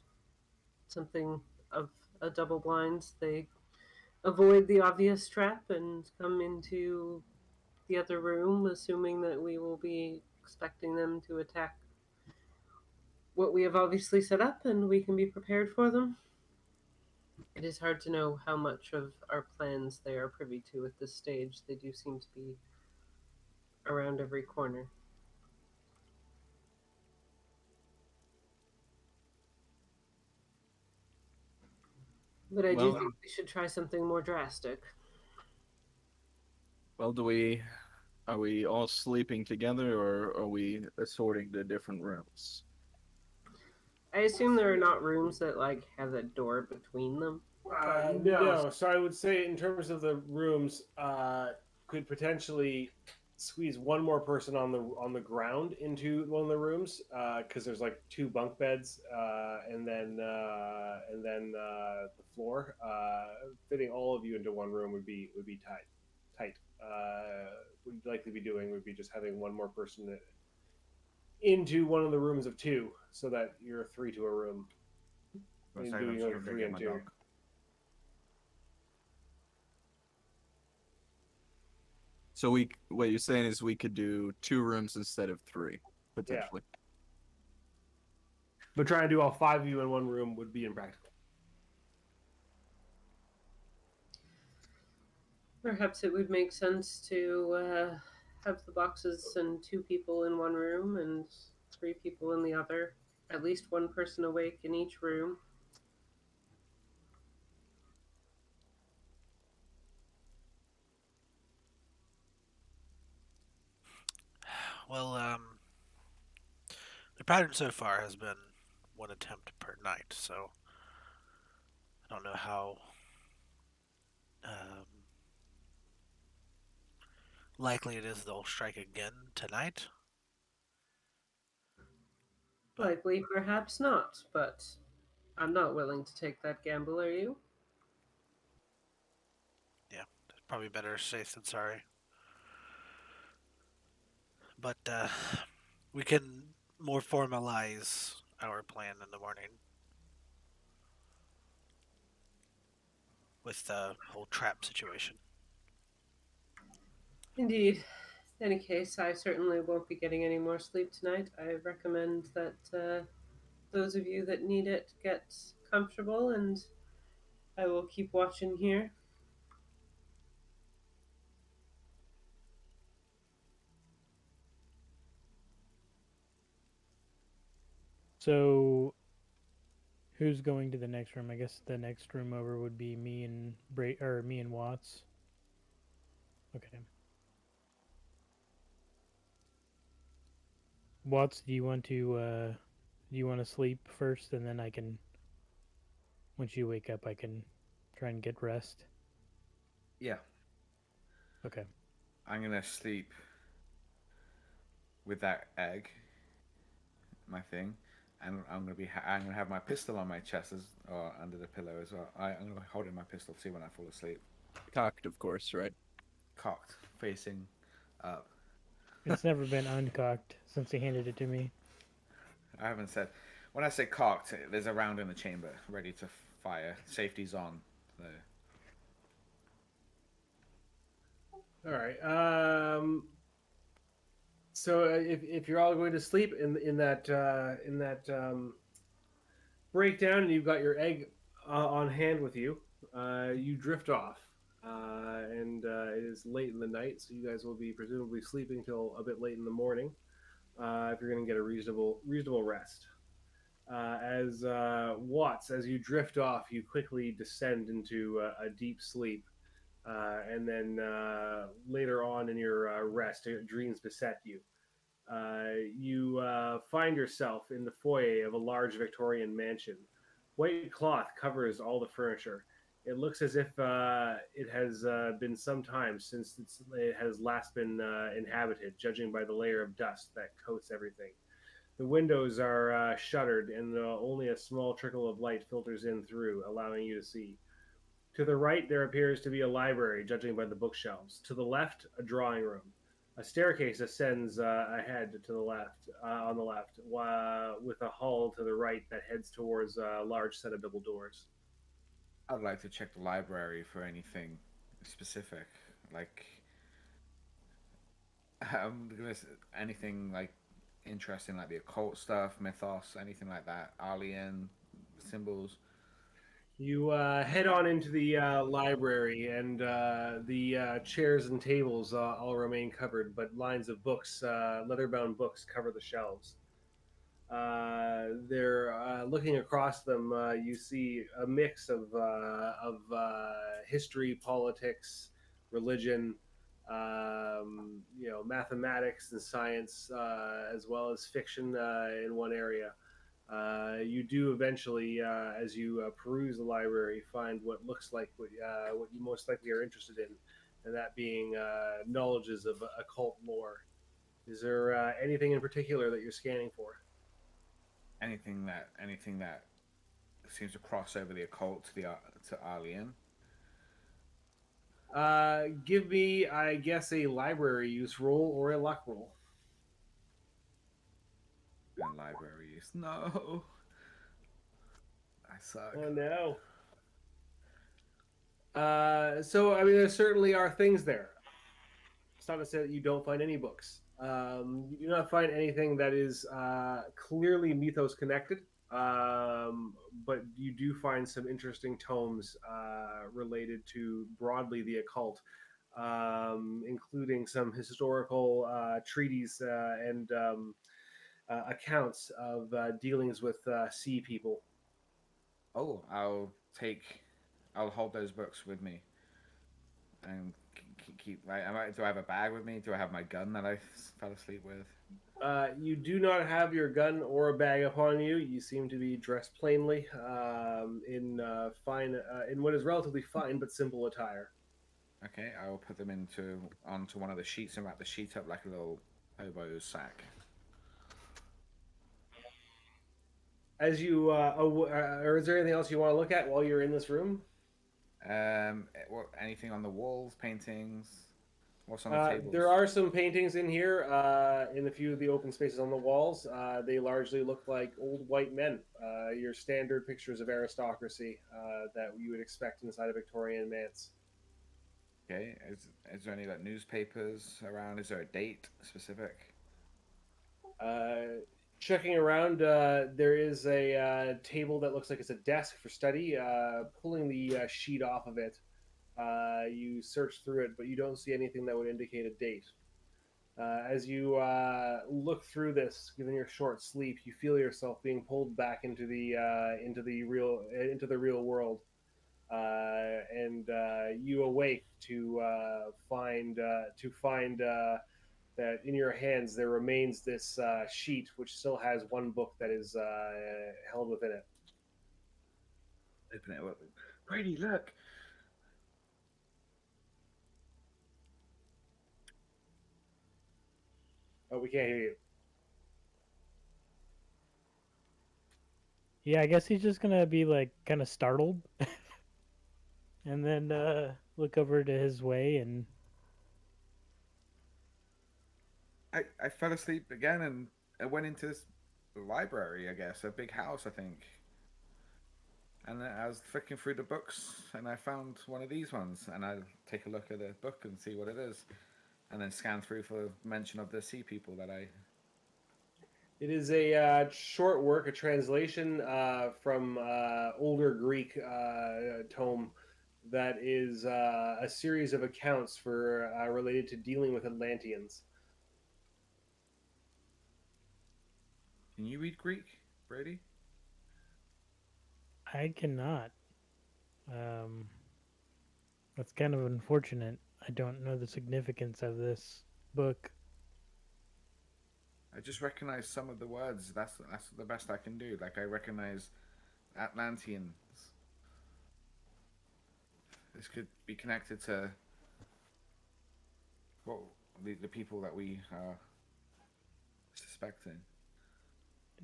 something of a double blind. They avoid the obvious trap and come into the other room, assuming that we will be expecting them to attack what we have obviously set up, and we can be prepared for them. It is hard to know how much of our plans they are privy to at this stage. They do seem to be around every corner. But I do Well, think we should try something more drastic. well, are we all sleeping together, or are we assorting to different rooms? I assume there are not rooms that like have a door between them. No, so I would say in terms of the rooms, could potentially squeeze one more person on the ground into one of the rooms because there's like two bunk beds and then the floor. Fitting all of you into one room would be tight. What you'd likely be doing would be just having one more person into one of the rooms of two, so that you're three to a room. One And second, I'm doing just like gonna three get and my two. dog. So what you're saying is we could do 2 rooms instead of 3, potentially. But trying to do all 5 of you in one room would be impractical. Perhaps it would make sense to have the boxes and 2 people in one room and 3 people in the other. At least one person awake in each room. Well, the pattern so far has been one attempt per night, so I don't know how um, likely it is they'll strike again tonight. But Likely, perhaps not, but I'm not willing to take that gamble, are you? yeah, it's probably better safe than sorry. But we can more formalize our plan in the morning with the whole trap situation. Indeed. In any case, I certainly won't be getting any more sleep tonight. I recommend that those of you that need it get comfortable, and I will keep watching here. So, who's going to the next room? I guess the next room over would be me and me and Watts. Okay. Watts, do you want to sleep first, and then I can, once you wake up, I can try and get rest. Yeah, Okay. I'm gonna sleep with that egg, my thing, and I'm gonna have my pistol on my chest or under the pillow as well. I'm gonna be holding my pistol too when I fall asleep, Cocked, of course, right? cocked, facing up. It's never been uncocked since he handed it to me. I haven't said. When I say cocked, there's a round in the chamber, ready to fire. Safety's on. So. All right. So if you're all going to sleep in that breakdown, and you've got your egg on hand with you, you drift off, and it is late in the night, so you guys will be presumably sleeping till a bit late in the morning, if you're going to get a reasonable rest. As Watts, as you drift off, you quickly descend into a deep sleep, and then later on in your rest, dreams beset you. You find yourself in the foyer of a large Victorian mansion. White cloth covers all the furniture. It looks as if it has been some time since it has last been inhabited, judging by the layer of dust that coats everything. The windows are shuttered, and only a small trickle of light filters in through, allowing you to see. To the right, there appears to be a library, judging by the bookshelves. To the left, a drawing room. A staircase ascends ahead to the left, on the left, with a hall to the right that heads towards a large set of double doors. I'd like to check the library for anything specific, like anything like interesting, like the occult stuff, mythos, anything like that, alien symbols. You head on into the library, and the chairs and tables all remain covered, but lines of books, leather-bound books, cover the shelves. They're looking across them. You see a mix of history, politics, religion, mathematics and science, as well as fiction in one area. You do eventually, as you peruse the library, find what looks like what you most likely are interested in, and that being knowledges of occult lore. Is there anything in particular that you're scanning for? Anything that seems to cross over the occult to the to alien. Give me, I guess, a library use roll or a luck roll. And libraries. No, I suck. Oh no. So I mean, there certainly are things there. It's not to say that you don't find any books. You do not find anything that is clearly mythos connected, but you do find some interesting tomes related to broadly the occult, including some historical treaties and accounts of dealings with sea people. Oh, I'll hold those books with me and keep. Do I have a bag with me? Do I have my gun that I fell asleep with? You do not have your gun or a bag upon you. You seem to be dressed plainly, in what is relatively fine but simple attire. Okay, I will put them onto one of the sheets and wrap the sheet up like a little hobo sack. As you, or is there anything else you want to look at while you're in this room? Anything on the walls, paintings? What's on the tables? There are some paintings in here, in a few of the open spaces on the walls. They largely look like old white men, your standard pictures of aristocracy that you would expect inside a Victorian manse. Okay, is there any like newspapers around? Is there a date specific? Checking around, there is a table that looks like it's a desk for study. Pulling the sheet off of it, you search through it, but you don't see anything that would indicate a date. As you look through this, given your short sleep, you feel yourself being pulled back into the real world, and you awake to find that in your hands there remains this sheet, which still has one book that is held within it. Open it up. Brady, look. Oh, we can't hear you. Yeah, I guess he's just gonna be like kind of startled, and then look over to his way and. I fell asleep again and I went into this library, I guess, a big house, I think. And then I was flicking through the books and I found one of these ones and I'll take a look at the book and see what it is. and then scan through for mention of the sea people that I. It is a short work, a translation from older Greek tome that is a series of accounts for related to dealing with Atlanteans. Can you read Greek, Brady? I cannot. That's kind of unfortunate. I don't know the significance of this book. I just recognize some of the words. That's the best I can do. Like I recognize Atlanteans. This could be connected to what the people that we are suspecting.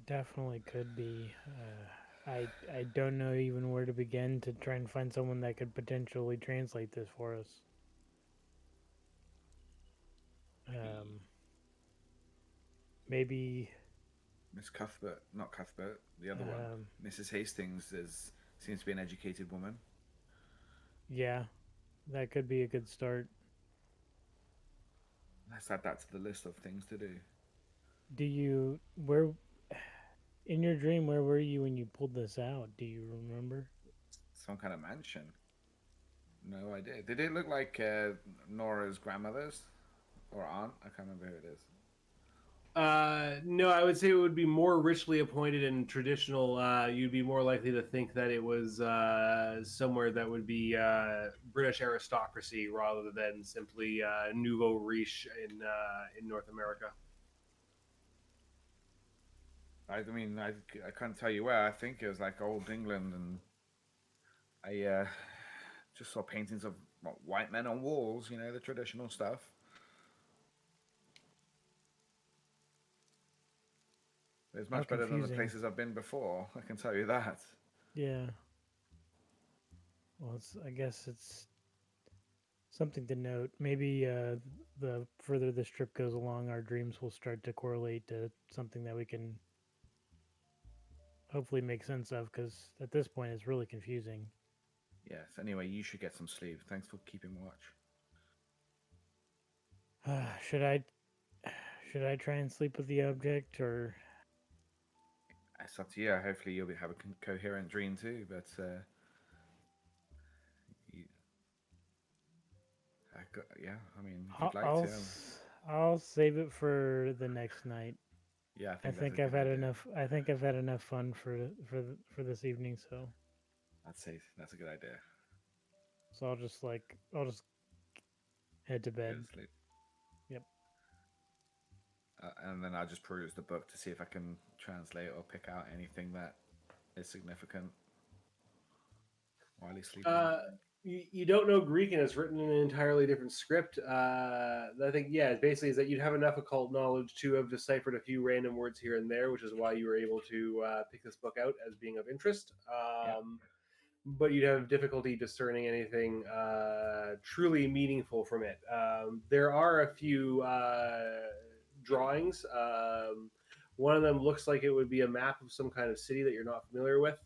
Definitely could be. I don't know even where to begin to try and find someone that could potentially translate this for us. Maybe Miss Cuthbert, not Cuthbert, the other one. Mrs. Hastings seems to be an educated woman. Yeah, that could be a good start. Let's add that to the list of things to do. Do you where in your dream where were you when you pulled this out? Do you remember? Some kind of mansion. No idea. Did it look like Nora's grandmother's or aunt? I can't remember who it is. No, I would say it would be more richly appointed and traditional. You'd be more likely to think that it was somewhere that would be British aristocracy rather than simply nouveau riche in North America. I mean, I can't tell you where. I think it was like old England, and I just saw paintings of white men on walls. You know, the traditional stuff. It's much better than the places I've been before. I can tell you that. Yeah. Well, I guess it's something to note. Maybe the further this trip goes along, our dreams will start to correlate to something that we can hopefully make sense of, because at this point it's really confusing. Yes. Anyway, you should get some sleep. Thanks for keeping watch. Should I try and sleep with the object, or? It's up to you. Hopefully, you'll have a coherent dream too. But yeah, I mean, if you'd like to. I'll save it for the next night. Yeah, I think I've had enough. I think I've had enough fun for this evening. So I'd say that's a good idea. So I'll just head to bed. Go to sleep. Yep. And then I'll just peruse the book to see if I can translate or pick out anything that is significant while he's sleeping. You don't know Greek, and it's written in an entirely different script. I think, yeah, basically is that you'd have enough occult knowledge to have deciphered a few random words here and there, which is why you were able to pick this book out as being of interest. But you'd have difficulty discerning anything truly meaningful from it. There are a few drawings. One of them looks like it would be a map of some kind of city that you're not familiar with.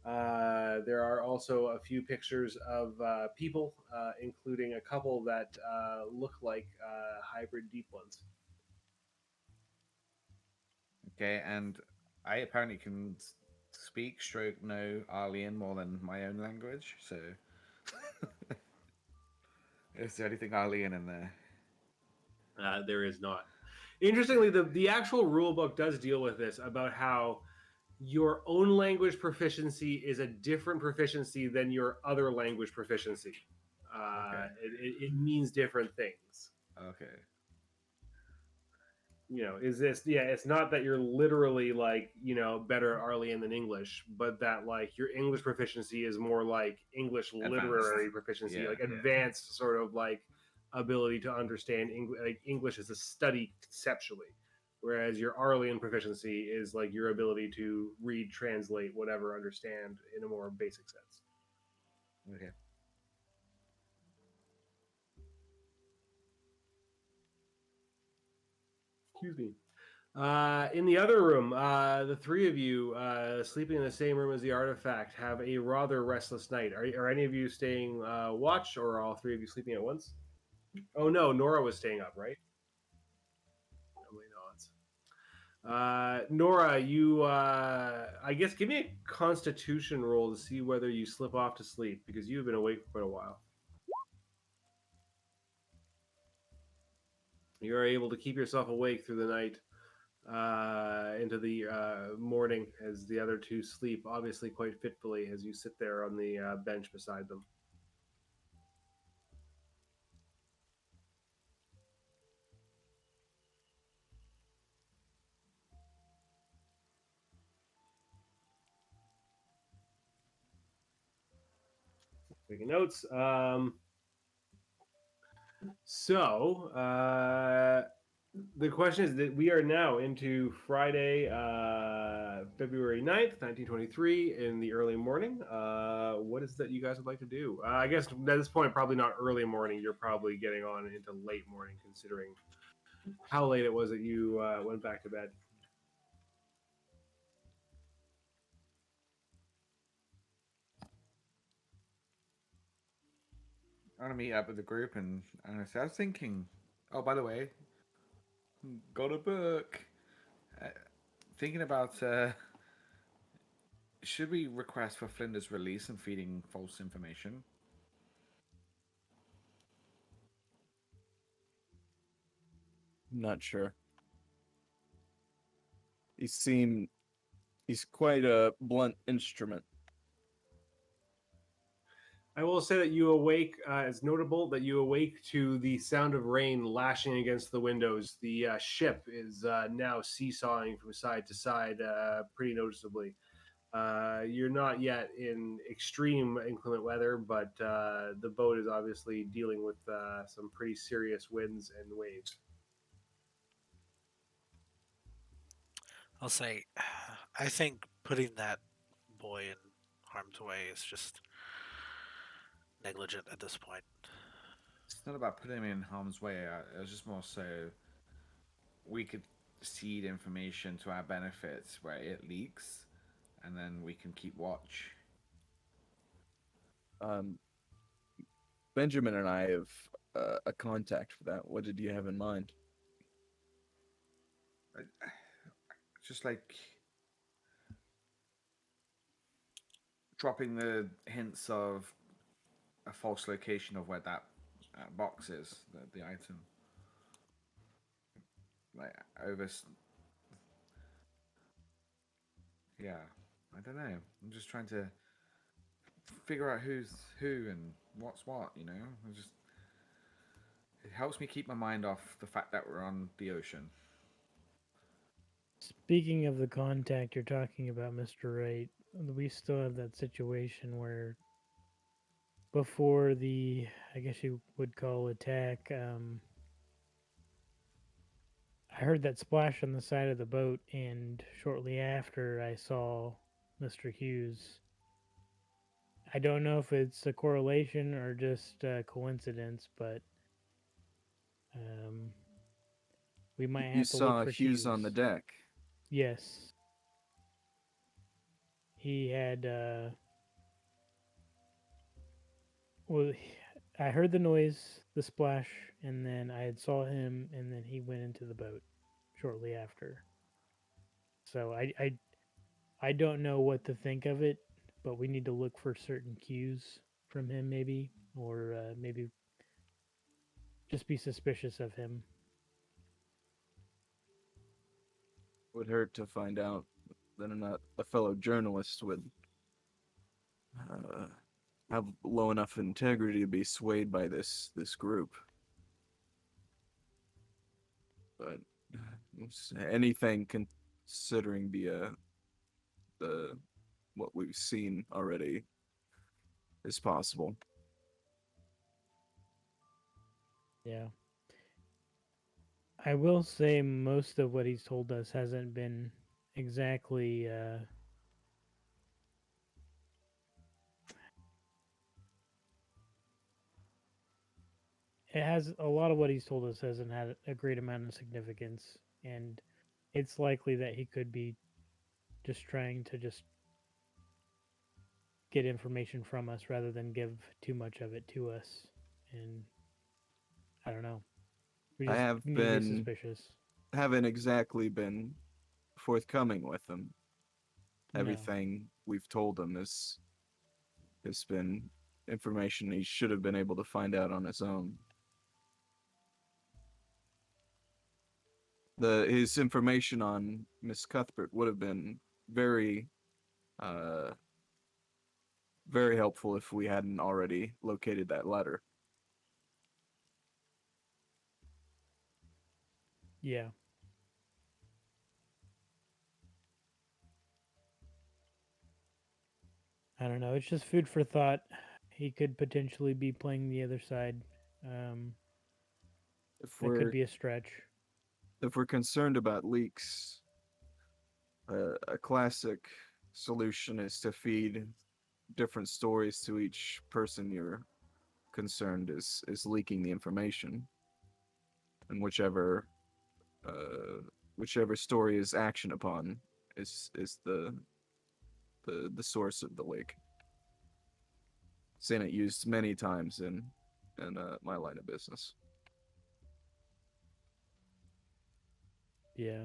There are also a few pictures of people, including a couple that look like hybrid deep ones. Okay, and I apparently can speak stroke know Arlean more than my own language, so is there anything Arlean in there? There is not. Interestingly, the actual rule book does deal with this, about how your own language proficiency is a different proficiency than your other language proficiency. Okay. It means different things. Okay. You know, is this, yeah, it's not that you're literally like, you know, better at Arlean than English, but that like your English proficiency is more like English literary proficiency, like advanced sort of like ability to understand English as a study conceptually. Whereas your Arlean proficiency is like your ability to read, translate, whatever, understand in a more basic sense. Okay. Excuse me. In the other room, the three of you sleeping in the same room as the artifact have a rather restless night. Are any of you staying watch, or are all three of you sleeping at once? Oh no, Nora was staying up, right? Nobody nods. Nora, you, I guess, give me a Constitution roll to see whether you slip off to sleep because you've been awake for quite a while. You are able to keep yourself awake through the night, into the morning as the other two sleep, obviously quite fitfully as you sit there on the bench beside them. Taking notes. The question is that we are now into Friday, February 9th, 1923, in the early morning. What is that you guys would like to do? I guess at this point, probably not early morning. You're probably getting on into late morning, considering how late it was that you went back to bed. I want to meet up with the group, and I was thinking, oh, by the way, got a book. Uh, Thinking about, should we request for Flinder's release and feeding false information? Not sure. He's quite a blunt instrument. I will say that you awake. It's notable that you awake to the sound of rain lashing against the windows. The ship is now seesawing from side to side, pretty noticeably. You're not yet in extreme inclement weather, but the boat is obviously dealing with some pretty serious winds and waves. I'll say, I think putting that boy in harm's way is just negligent at this point. It's not about putting him in harm's way. It was just more so we could seed information to our benefit where it leaks, and then we can keep watch. Benjamin and I have a contact for that. What did you have in mind? Just like dropping the hints of a false location of where that box is, the item. Like over. Yeah, I don't know. I'm just trying to figure out who's who and what's what. You know, it helps me keep my mind off the fact that we're on the ocean. Speaking of the contact you're talking about, Mr. Wright, we still have that situation where before the, I guess you would call attack, I heard that splash on the side of the boat, and shortly after I saw Mr. Hughes. I don't know if it's a correlation or just a coincidence, but um, we might You have to look saw for Hughes on the deck. Yes. He had, well, I heard the noise, the splash, and then I had saw him, and then he went into the boat shortly after. So I don't know what to think of it, but we need to look for certain cues from him, maybe, or maybe just be suspicious of him. Would hurt to find out that a fellow journalist would uh, have low enough integrity to be swayed by this group. But anything considering the what we've seen already is possible. Yeah. I will say most of what he's told us hasn't been exactly it has a lot of what he's told us hasn't had a great amount of significance, and it's likely that he could be just trying to just get information from us rather than give too much of it to us. And I don't know. We I just have need to be been suspicious. haven't exactly been forthcoming with him. No. Everything we've told him has been information he should have been able to find out on his own. His information on Miss Cuthbert would have been very uh very helpful if we hadn't already located that letter. Yeah. I don't know. It's just food for thought. He could potentially be playing the other side. Um, If that could we're be a stretch. if we're concerned about leaks, a classic solution is to feed different stories to each person you're concerned is leaking the information, and uh, whichever story is action upon is the source of the leak. Seen it used many times in my line of business. Yeah.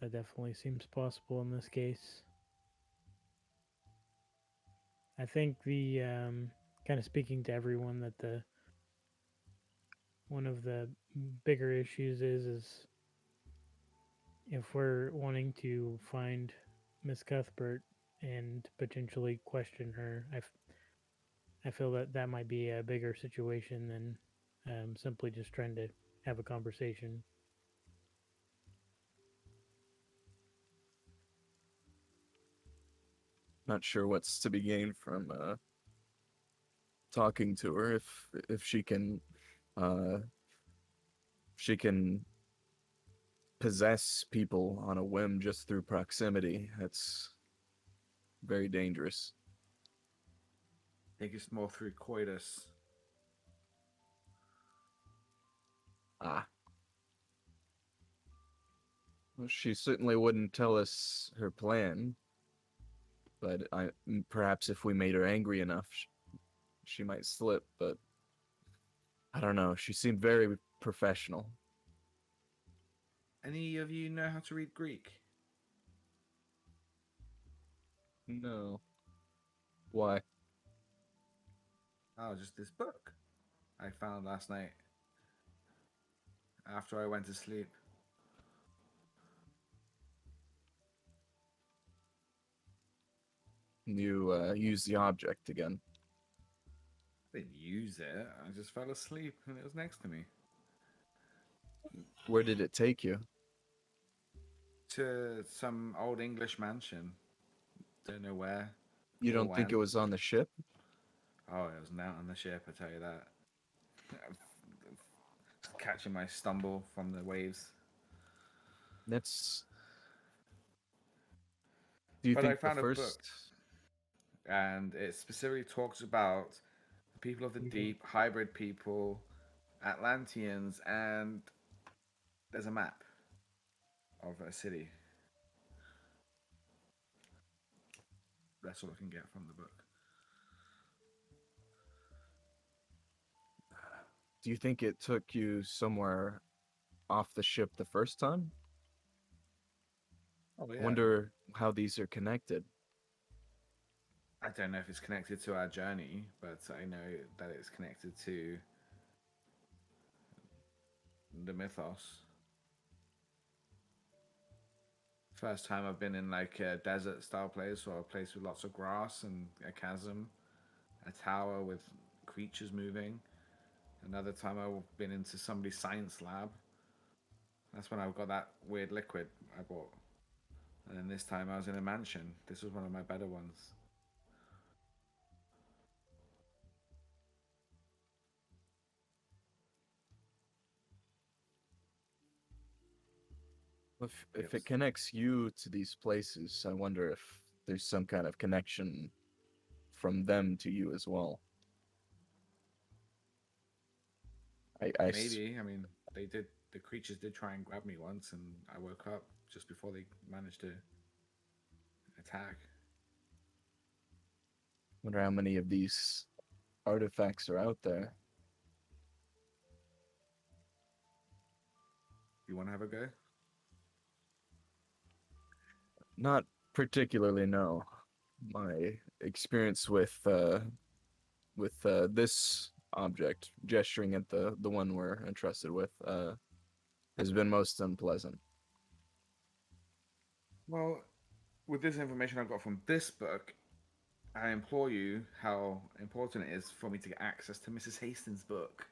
That definitely seems possible in this case. I think the kind of speaking to everyone that the one of the bigger issues is if we're wanting to find Miss Cuthbert and potentially question her, I feel that that might be a bigger situation than simply just trying to have a conversation. Not sure what's to be gained from talking to her if uh she can possess people on a whim just through proximity. That's very dangerous. I think it's more through coitus. Ah. Well, she certainly wouldn't tell us her plan, but perhaps if we made her angry enough, she might slip, but I don't know. She seemed very professional. Any of you know how to read Greek? No. Why? Oh, just this book I found last night after I went to sleep. You use the object again. I didn't use it. I just fell asleep and it was next to me. Where did it take you? To some old English mansion. Don't know where. You Or don't think it when. was on the ship? Oh, it was out on the ship, I tell you that. Catching my stumble from the waves. That's. Do you But I think the found a book, first? and it specifically talks about the people of the deep, hybrid people, Atlanteans, and there's a map of a city. That's all I can get from the book. Do you think it took you somewhere off the ship the first time? Oh, I wonder how these are connected. I don't know if it's connected to our journey, but I know that it's connected to the mythos. First time I've been in like a desert style place or a place with lots of grass and a chasm, a tower with creatures moving. Another time I've been into somebody's science lab. That's when I got that weird liquid I bought. And then this time I was in a mansion. This was one of my better ones. If it Yes. connects you to these places, I wonder if there's some kind of connection from them to you as well. Maybe. I mean, they did. The creatures did try and grab me once, and I woke up just before they managed to attack. wonder how many of these artifacts are out there. you want to have a go? Not particularly, no. My experience with this object, gesturing at the one we're entrusted with, has been most unpleasant. Well, with this information I've got from this book, I implore you how important it is for me to get access to Mrs. Hastings' book.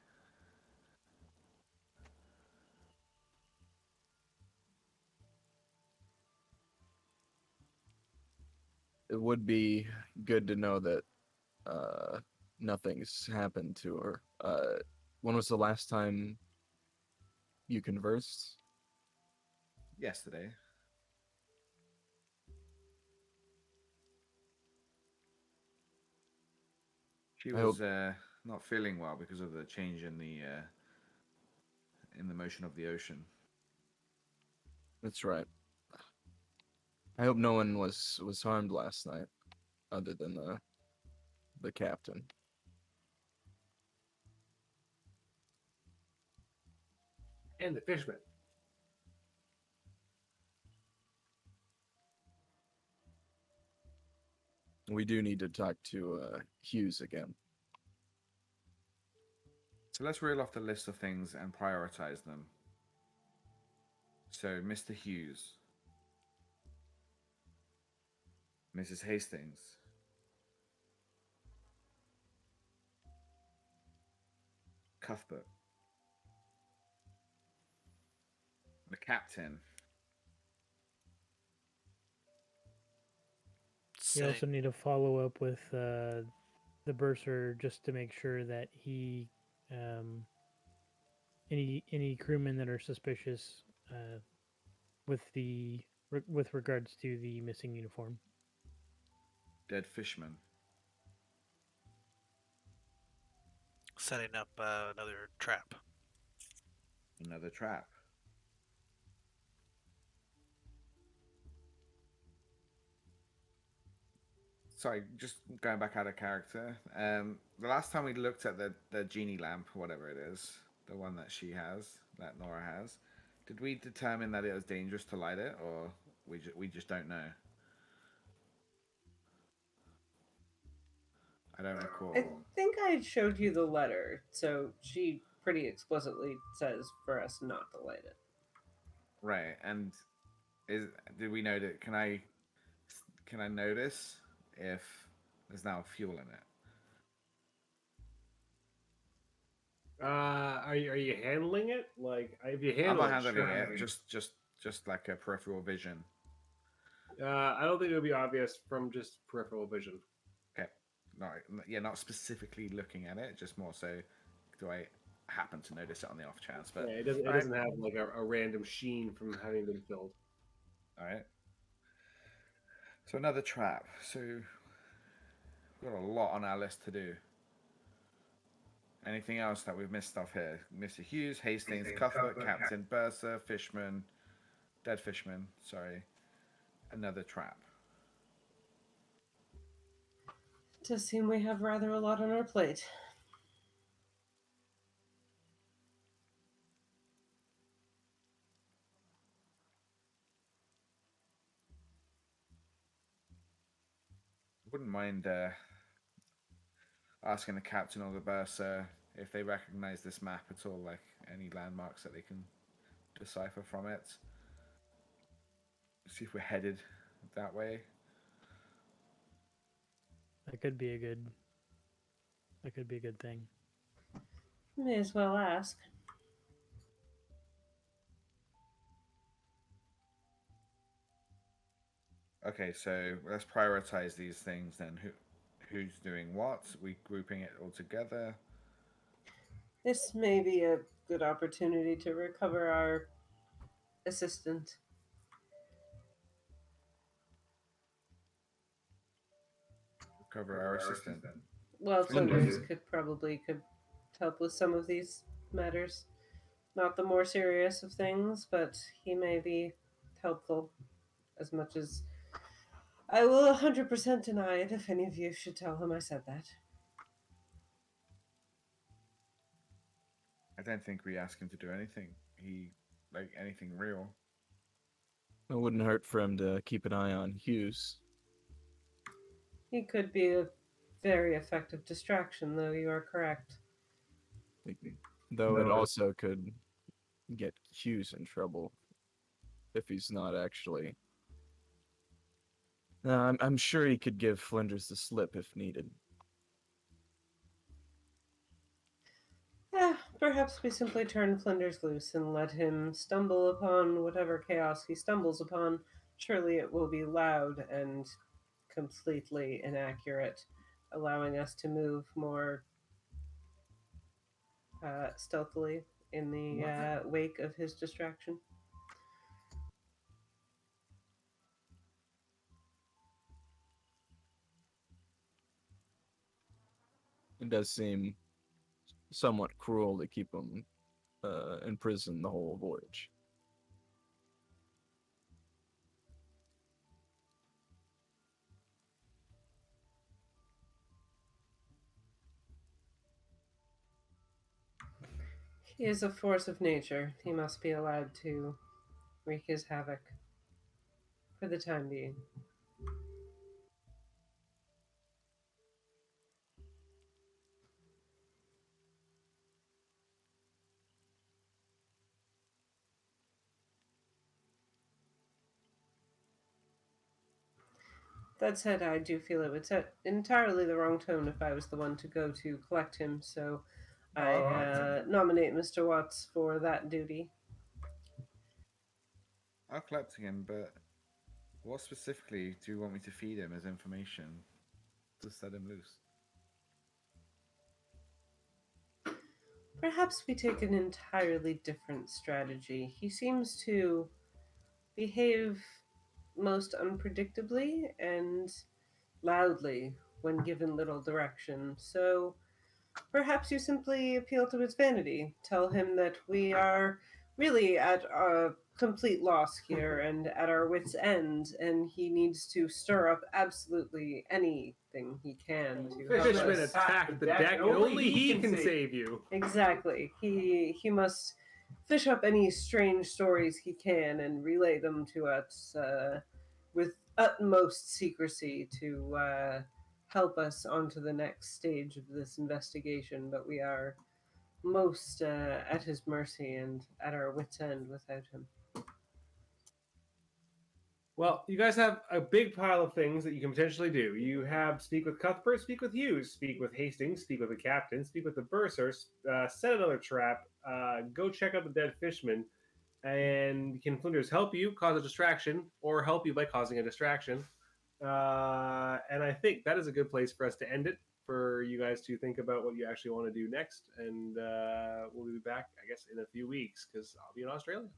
It would be good to know that nothing's happened to her. When was the last time you conversed? Yesterday. She I was not feeling well because of the change in the motion of the ocean. That's right. I hope no one was harmed last night, other than the captain. And the fishman. We do need to talk to Hughes again. So let's reel off the list of things and prioritize them. So, Mr. Hughes, Mrs. Hastings, Cuthbert, the captain. You also Sitting. need to follow up with the bursar just to make sure that he, any crewmen that are suspicious, with with regards to the missing uniform. Dead fishman. Setting up another trap. Another trap. Sorry, just going back out of character. The last time we looked at the genie lamp, whatever it is, the one that she has, that Nora has, did we determine that it was dangerous to light it, or we just don't know? I don't recall. I think I showed you the letter, so she pretty explicitly says for us not to light it. Right, and did we know that? Can I notice if there's now fuel in it? Are you handling it? Like, if you I'm handle not it, handling sure. it. Just like a peripheral vision. I don't think it would be obvious from just peripheral vision. Okay. Not specifically looking at it. Just more so, do I happen to notice it on the off chance? But Yeah, it doesn't. It all right. doesn't have like a random sheen from having been filled. All right. So another trap. So we've got a lot on our list to do. Anything else that we've missed off here? Mr. Hughes, Hastings, Cuthbert, Captain, Bursar, Fishman, Dead Fishman. Sorry. Another trap. It does seem we have rather a lot on our plate. Wouldn't mind asking the captain or the bursar if they recognize this map at all, like any landmarks that they can decipher from it. See if we're headed that way. That could be a good. That could be a good thing. May as well ask. Okay, so let's prioritize these things then. Who's doing what? We grouping it all together. This may be a good opportunity to recover our assistant. Cover our assistant. Well, Understood. Flinders could help with some of these matters. Not the more serious of things, but he may be helpful as much as I will 100% deny it if any of you should tell him I said that. I don't think we asked him to do anything. He like anything real. It wouldn't hurt for him to keep an eye on Hughes. He could be a very effective distraction, though. You are correct. Though it also could get Hughes in trouble if he's not actually. I'm sure he could give Flinders the slip if needed. Perhaps we simply turn Flinders loose and let him stumble upon whatever chaos he stumbles upon. Surely it will be loud and completely inaccurate, allowing us to move more stealthily in the wake of his distraction. It does seem somewhat cruel to keep him in prison the whole voyage. He is a force of nature. He must be allowed to wreak his havoc for the time being. That said, I do feel it would set entirely the wrong tone if I was the one to go to collect him, so I nominate Mr. Watts for that duty. I'll collect him, but what specifically do you want me to feed him as information to set him loose? Perhaps we take an entirely different strategy. He seems to behave most unpredictably and loudly when given little direction. So perhaps you simply appeal to his vanity. Tell him that we are really at a complete loss here and at our wits' end, and he needs to stir up absolutely anything he can to help Fishman us. attacked the deck, and only he can save you. Exactly. He must fish up any strange stories he can and relay them to us with utmost secrecy to help us onto the next stage of this investigation. But we are most at his mercy and at our wits' end without him. Well, you guys have a big pile of things that you can potentially do. You have speak with Cuthbert, speak with Hughes, speak with Hastings, speak with the captain, speak with the bursar, set another trap, go check out the dead fishman, and can Flinders help you cause a distraction or help you by causing a distraction? And I think that is a good place for us to end it, for you guys to think about what you actually want to do next. And we'll be back, I guess, in a few weeks because I'll be in Australia.